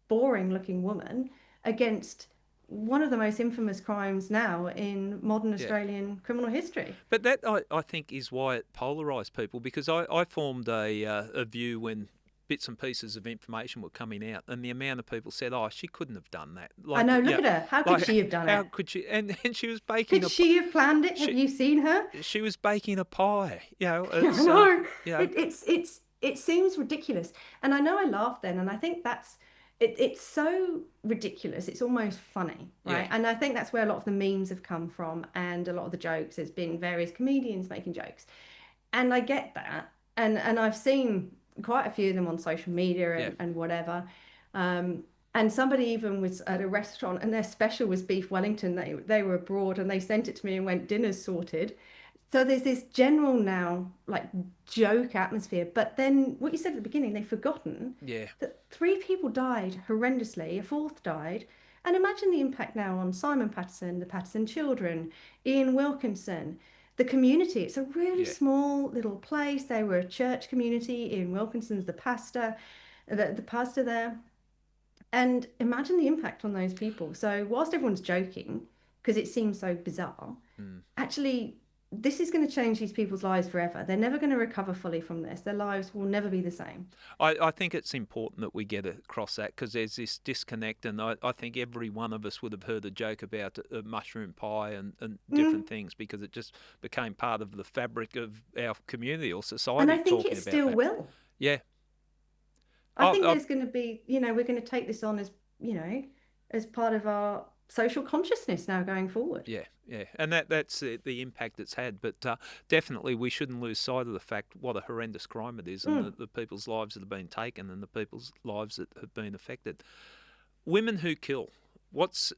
boring looking woman against one of the most infamous crimes now in modern yeah. Australian criminal history. But that I think is why it polarised people, because I formed a view when bits and pieces of information were coming out, and the amount of people said, "Oh, she couldn't have done that." I know, look at her. How could she have done how it? could she? And she was baking Could she have planned it? Have she, you seen her? she was baking a pie. I know. you know, It seems ridiculous. And I know I laughed then, and I think it's so ridiculous. It's almost funny, right? Yeah. And I think that's where a lot of the memes have come from, and a lot of the jokes has been various comedians making jokes. And I get that. And I've seen quite a few of them on social media yeah, and whatever. And somebody even was at a restaurant and their special was beef Wellington. They were abroad and they sent it to me and went, dinner's sorted. So there's this general now like joke atmosphere. But then what you said at the beginning, they've forgotten yeah, that three people died horrendously, a fourth died. And imagine the impact now on Simon Patterson, the Patterson children, Ian Wilkinson, the community. It's a really yeah. small little place. They were a church community. Ian Wilkinson's the pastor, the pastor there. And imagine the impact on those people. So whilst everyone's joking, because it seems so bizarre, actually, this is going to change these people's lives forever. They're never going to recover fully from this. Their lives will never be the same. I think it's important that we get across that, because there's this disconnect, and I think every one of us would have heard a joke about a mushroom pie and different things, because it just became part of the fabric of our community or society. And I think talking it about still that. will. Yeah. I think there's going to be, we're going to take this on as, as part of our social consciousness now going forward. Yeah, yeah, and that's the impact it's had. But definitely we shouldn't lose sight of the fact what a horrendous crime it is, and the people's lives that have been taken and the people's lives that have been affected. Women who kill. What's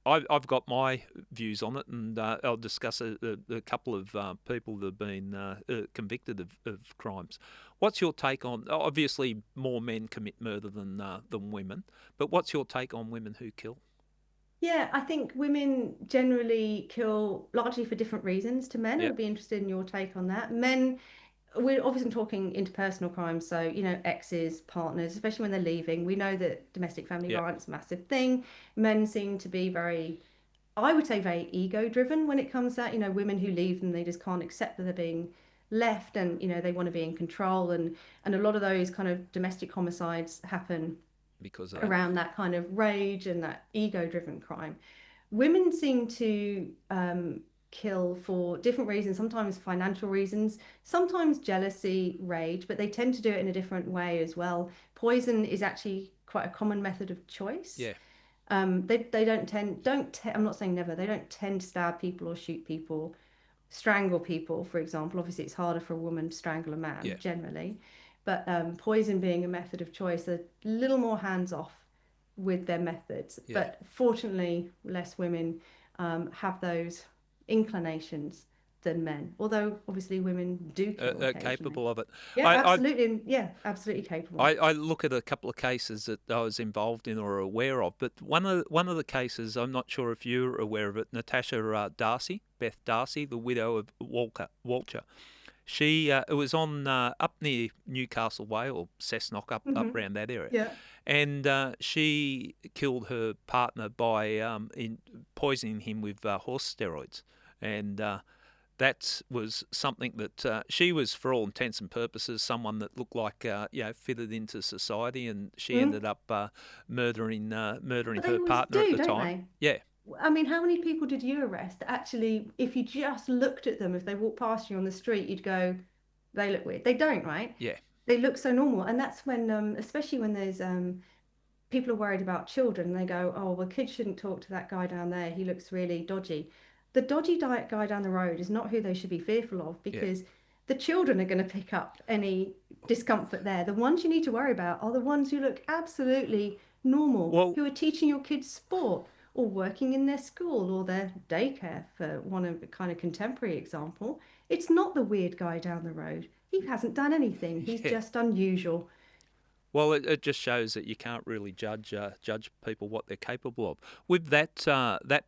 I've got my views on it, and I'll discuss a couple of people that have been convicted of crimes. What's your take on? Obviously, more men commit murder than women, but what's your take on women who kill? Yeah, I think women generally kill largely for different reasons to men. Yep. I'd be interested in your take on that. Men, we're obviously talking interpersonal crimes, so exes, partners, especially when they're leaving. We know that domestic family Yep. violence is a massive thing. Men seem to be very, I would say, very ego driven when it comes to that. Women who leave them, they just can't accept that they're being left, and they want to be in control, and a lot of those kind of domestic homicides happen Because of that. around that kind of rage and that ego driven crime. Women seem to kill for different reasons, sometimes financial reasons, sometimes jealousy, rage, but they tend to do it in a different way as well. Poison is actually quite a common method of choice. Yeah. They I'm not saying never, they don't tend to stab people or shoot people, strangle people, for example. Obviously it's harder for a woman to strangle a man generally, but poison being a method of choice, they're a little more hands off with their methods. But fortunately less women have those inclinations than men, although obviously women do kill capable of it. Absolutely capable. I look at a couple of cases that I was involved in or aware of, but one of the cases, I'm not sure if you're aware of it, Natasha Beth Darcy, the widow of Walter. She it was on up near Newcastle Way or Cessnock, up around that area. Yeah. And she killed her partner by poisoning him with horse steroids, and that was something that she was, for all intents and purposes, someone that looked like fitted into society, and she ended up murdering her partner at the time. Yeah, I mean, how many people did you arrest that actually, if you just looked at them, if they walked past you on the street, you'd go, they look weird. They don't, right? Yeah, They look so normal. And that's when, especially when there's people are worried about children. They go, oh, well, kids shouldn't talk to that guy down there. He looks really dodgy. The dodgy diet guy down the road is not who they should be fearful of yeah. because the children are going to pick up any discomfort there. The ones you need to worry about are the ones who look absolutely normal, Well, who are teaching your kids sport or working in their school or their daycare, for one of a kind of contemporary example. It's not the weird guy down the road. He hasn't done anything. He's yeah. just unusual. Well, it just shows that you can't really judge people what they're capable of. With that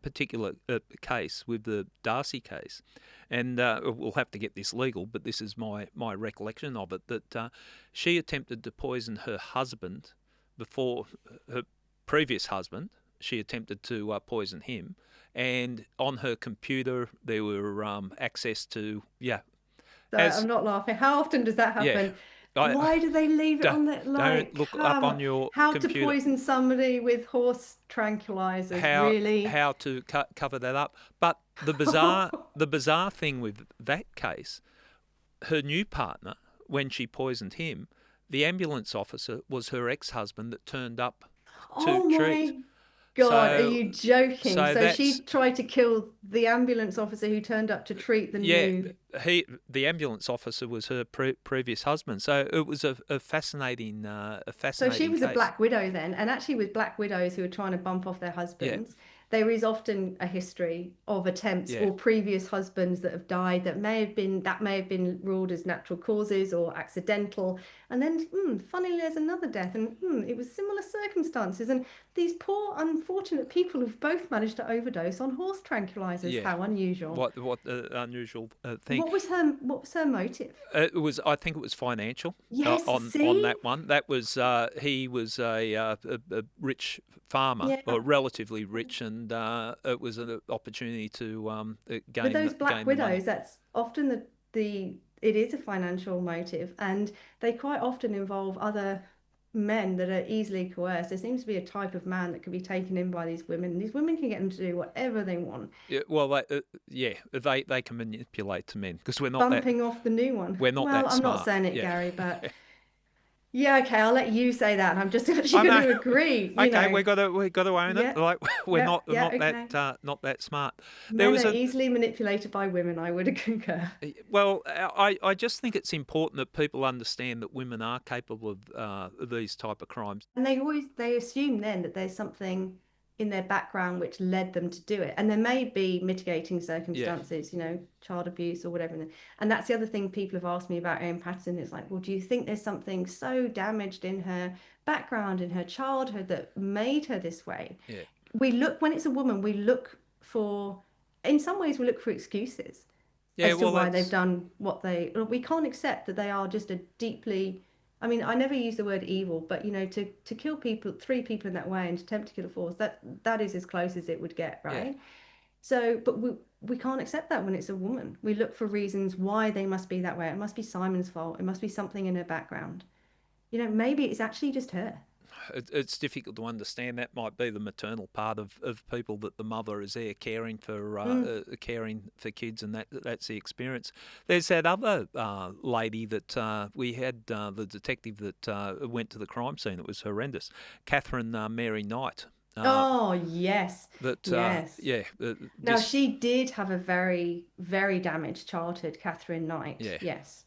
particular case, with the Darcy case, and we'll have to get this legal, but this is my recollection of it, that she attempted to poison her husband before her previous husband. She attempted to poison him, and on her computer there were access to So as I'm not laughing. How often does that yeah. happen? I, Why do they leave it on that? don't Like, look up come on on. your How to computer poison somebody with horse tranquilizers, how really? how to cover that up. But the bizarre thing with that case, her new partner, when she poisoned him, the ambulance officer was her ex-husband that turned up to Oh treat. my God, are So you joking? so So that's she tried to kill the ambulance officer who turned up to treat the yeah. new. The ambulance officer was her previous husband. So it was a So she fascinating was a case. black widow then, and actually with black widows who are trying to bump off their Yeah, husbands, there is often a history of attempts yeah, or previous husbands that have died that may have been ruled as natural causes or accidental, and then funnily there's another death, and it was similar circumstances, and these poor unfortunate people have both managed to overdose on horse tranquilizers. yeah. How unusual! What unusual thing? What was her motive? It was, I think, it was financial Yes, on see, that one. That was he was a rich farmer, yeah. or relatively rich, and it was an opportunity to With gain those black gain the money. widows, that's often the it is a financial motive, and they quite often involve other men that are easily coerced. There seems to be a type of man that can be taken in by these women, and these women can get them to do whatever they want, Yeah, well, they can manipulate to men because bumping off the new one. we're not Well, that I'm not smart. saying it, Yeah, Gary, but yeah, okay, I'll let you say that, and I'm just actually I going know. to agree, Okay, we got to own it. Yeah, Like we're yeah, not yeah, not okay. that smart. There Men was are a easily manipulated by women, I would concur. Well, I just think it's important that people understand that women are capable of these type of crimes. And they assume then that there's something in their background which led them to do it. And there may be mitigating Yeah, circumstances, child abuse or whatever. And that's the other thing people have asked me about Erin Patterson is like, well, do you think there's something so damaged in her background, in her childhood that made her this way? yeah, When it's a woman, in some ways, we look for excuses yeah. as to Well, why they've that's done what we can't accept that they are just a deeply, I mean, I never use the word evil, but to kill people, three people in that way and to attempt to kill a fourth, that is as close as it would get, yeah. right? So but we can't accept that when it's a woman. We look for reasons why they must be that way. It must be Simon's fault. It must be something in her background. Maybe it's actually just her. It's difficult to understand. That might be the maternal part of people, that the mother is there caring for kids, and that's the experience. There's that other lady that we had, the detective that went to the crime scene. It was horrendous, Catherine Mary Knight. Oh, yes. That Yes. yeah, Now, just she did have a very, very damaged childhood, Catherine Knight. yeah, Yes.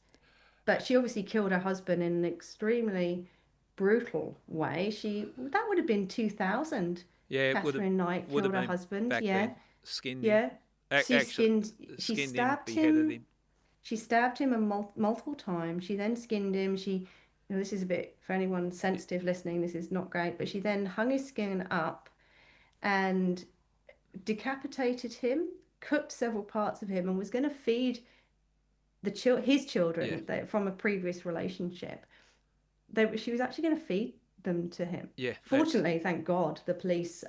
But she obviously killed her husband in an extremely brutal way. That would have been 2000. yeah. It Catherine Knight would have killed her been husband. back Yeah. then. Skinned him, Yeah. actually She skinned him, stabbed beheaded him. him. She stabbed him multiple times. She then skinned him. This is a bit, for anyone sensitive listening, this is not great, but she then hung his skin up and decapitated him, cooked several parts of him, and was going to feed his Yeah, children from a previous relationship. She was actually going to feed them to him. yeah. That's Fortunately, thank God, the police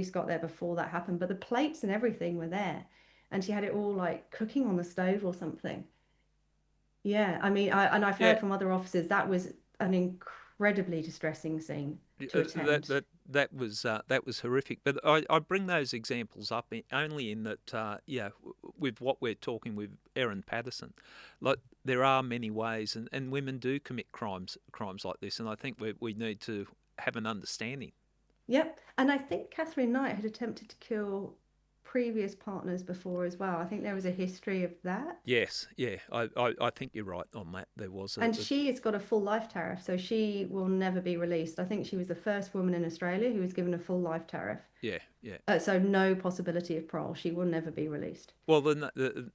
got there before that happened. But the plates and everything were there, and she had it all like cooking on the stove or something. Yeah, I mean, I've yeah. heard from other officers that was an incredibly distressing scene to That attend. that was horrific. But I bring those examples up only in that with what we're talking with Erin Patterson, like there are many ways, and women do commit crimes like this, and I think we need to have an understanding. Yep. And I think Catherine Knight had attempted to kill previous partners before as well. I think there was a history of that. Yes, yeah, I think you're right on that. There was And she has got a full life tariff, so she will never be released. I think she was the first woman in Australia who was given a full life tariff. yeah, yeah. So no possibility of parole. She will never be released. Well, the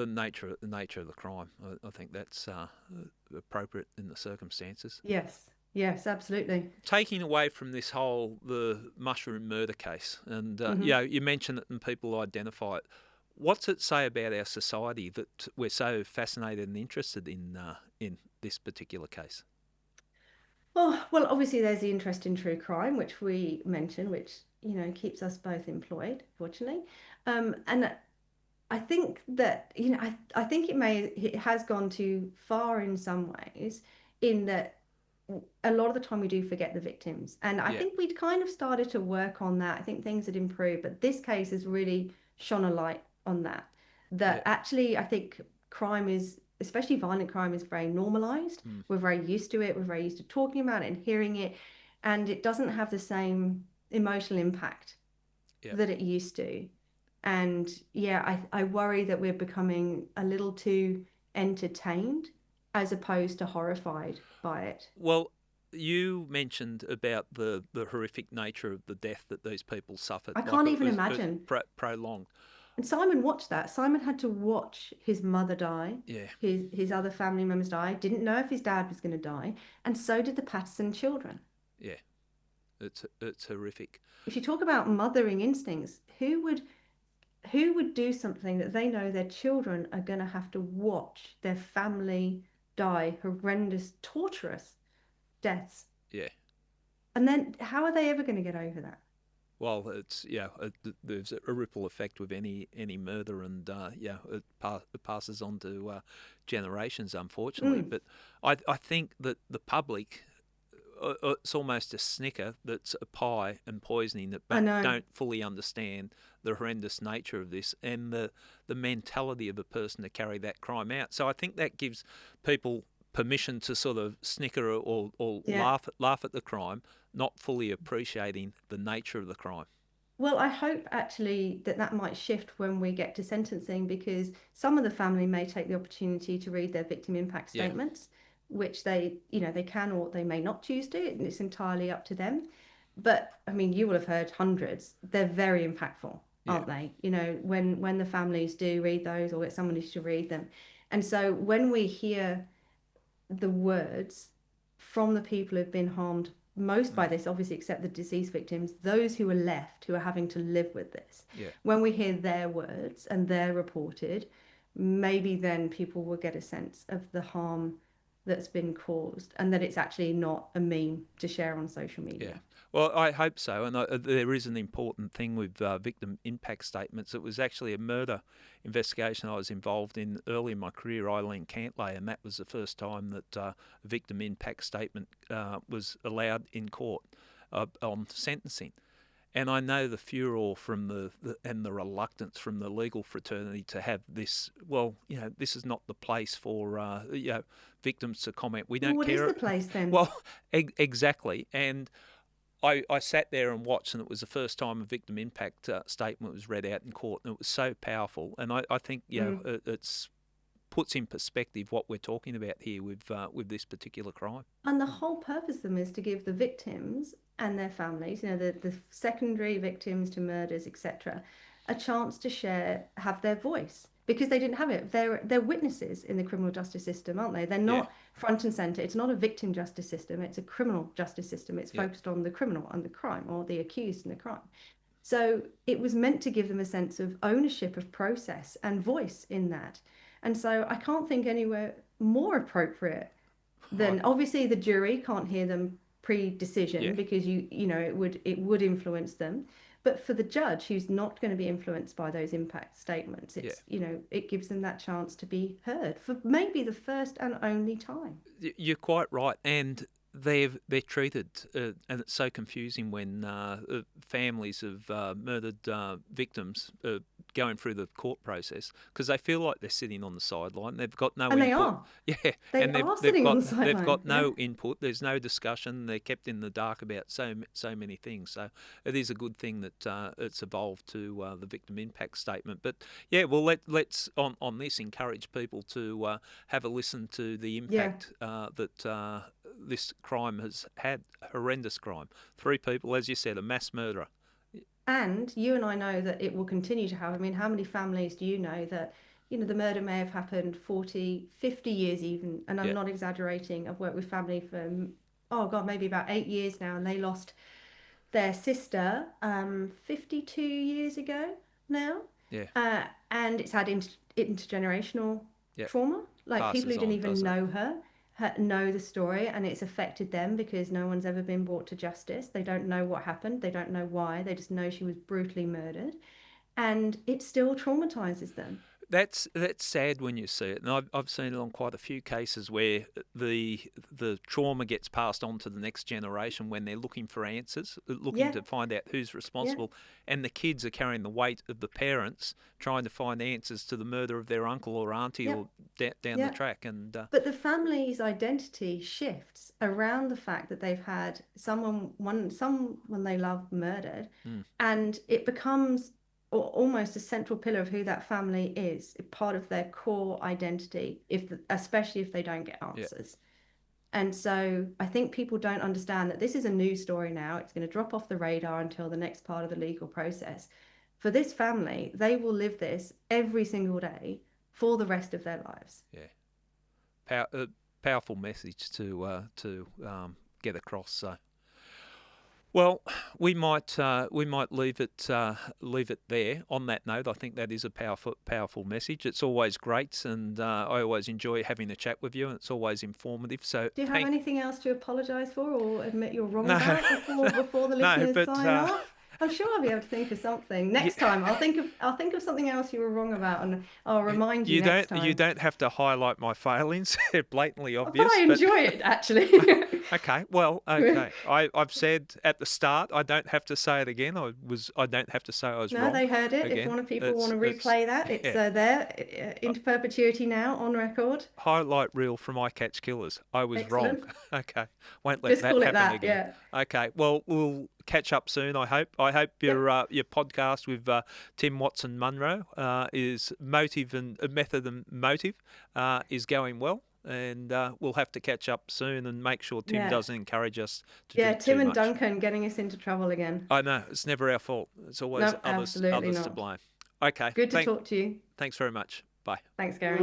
nature of the crime, I think that's appropriate in the circumstances. Yes. Yes, absolutely. Taking away from this whole the mushroom murder case, and you mentioned it and people identify it. What's it say about our society that we're so fascinated and interested in this particular case? Oh, well, obviously there's the interest in true crime, which we mentioned, which, keeps us both employed, fortunately. And I think that, I think it has gone too far in some ways, in that a lot of the time we do forget the victims. And I think we'd kind of started to work on that. I think things had improved, but this case has really shone a light on that. Actually, I think crime is, especially violent crime, is very normalized. We're very used to it. We're very used to talking about it and hearing it. And it doesn't have the same emotional impact that it used to. And I worry that we're becoming a little too entertained as opposed to horrified by it. Well, you mentioned about the horrific nature of the death that these people suffered. I can't even imagine. Prolonged. And Simon watched that. Simon had to watch his mother die. Yeah. His other family members die. Didn't know if his dad was going to die. And so did the Patterson children. Yeah. It's horrific. If you talk about mothering instincts, who would do something that they know their children are going to have to watch their family die horrendous, torturous deaths? Yeah. And then how are they ever going to get over that? Well, it's there's a ripple effect with any murder, and it passes on to generations, unfortunately. But I think that the public, it's almost a snicker that's a pie and poisoning that don't fully understand the horrendous nature of this and the mentality of a person to carry that crime out. So I think that gives people permission to sort of snicker or laugh at the crime, not fully appreciating the nature of the crime. Well, I hope actually that might shift when we get to sentencing, because some of the family may take the opportunity to read their victim impact statements, which they can or they may not choose to, and it's entirely up to them. But I mean, you will have heard hundreds. They're very impactful, aren't they? When the families do read those or get somebody to read them. And so when we hear the words from the people who've been harmed most by this, obviously, except the deceased victims, those who are left, who are having to live with this, when we hear their words and they're reported, maybe then people will get a sense of the harm that's been caused, and that it's actually not a meme to share on social media. Yeah. Well, I hope so. And there is an important thing with victim impact statements. It was actually a murder investigation I was involved in early in my career, Eileen Cantlay, and that was the first time that a victim impact statement was allowed in court on sentencing. And I know the furor from and the reluctance from the legal fraternity to have this. Well, this is not the place for victims to comment. We don't care. What is the place then? Well, exactly. And I sat there and watched, and it was the first time a victim impact statement was read out in court, and it was so powerful. And I think it's puts in perspective what we're talking about here with this particular crime. And the whole purpose of them is to give the victims and their families, the secondary victims to murders, etc., a chance to have their voice, because they didn't have it. They're witnesses in the criminal justice system, aren't they? They're not front and center. It's not a victim justice system. It's a criminal justice system. It's focused on the criminal and the crime, or the accused and the crime. So it was meant to give them a sense of ownership of process and voice in that. And so I can't think anywhere more appropriate than, obviously the jury can't hear them pre-decision because it would influence them. But for the judge, who's not going to be influenced by those impact statements, it's it gives them that chance to be heard for maybe the first and only time. You're quite right. And they're treated, and it's so confusing when families of murdered victims going through the court process, because they feel like they're sitting on the sideline. They've got no And input. they are. Yeah, They and are sitting on the they've sideline, got no yeah. input. There's no discussion. They're kept in the dark about so many things. So it is a good thing that it's evolved to the victim impact statement. But yeah, well, let's on this encourage people to have a listen to the impact that this crime has had. Horrendous crime. 3 people, as you said, a mass murderer. And you and I know that it will continue to have. I mean, how many families do you know that, the murder may have happened 40, 50 years even, and I'm Yeah. not exaggerating. I've worked with family for, oh God, maybe about 8 years now, and they lost their sister 52 years ago now. Yeah. And it's had intergenerational Yeah. trauma. Like people Passes who didn't on, even doesn't it? know her know the story, and it's affected them because no one's ever been brought to justice. They don't know what happened. They don't know why. They just know she was brutally murdered, and it still traumatizes them. That's sad when you see it, and I've seen it on quite a few cases where the trauma gets passed on to the next generation when they're looking for answers, looking Yeah. to find out who's responsible, and the kids are carrying the weight of the parents trying to find answers to the murder of their uncle or auntie Yeah. or down Yeah. the track. And But the family's identity shifts around the fact that they've had someone they love murdered, and it becomes almost a central pillar of who that family is, part of their core identity, especially if they don't get answers. And so I think people don't understand that this is a news story now. It's going to drop off the radar until the next part of the legal process. For this family, they will live this every single day for the rest of their lives. Yeah, powerful message to get across. So, well, we might leave it there. On that note, I think that is a powerful message. It's always great, and I always enjoy having a chat with you, and it's always informative. So, Do you have anything else to apologise for or admit you're wrong No. about before the No, listeners but, sign off? I'm sure I'll be able to think of something next time. I'll think of something else you were wrong about, and I'll remind you next time. You don't have to highlight my failings. They're blatantly But obvious. I enjoy it actually. Okay, well, okay. I've said at the start I don't have to say it again. I don't have to say I was No, wrong. they heard it. Again. If one of people want to replay that, it's there into perpetuity now on record. Highlight reel from I Catch Killers. I was Excellent. wrong. Okay, won't let Just that call it happen that, again. yeah. Okay, well, we'll catch up soon. I hope. I hope your podcast with Tim Watson-Munro is motive and method and motive is going well. And we'll have to catch up soon and make sure Tim doesn't encourage us to drink Tim too and much. Duncan getting us into trouble again. I know, it's never our fault. It's always others to not. blame. Okay. Good to talk to you. Thanks very much. Bye. Thanks, Gary.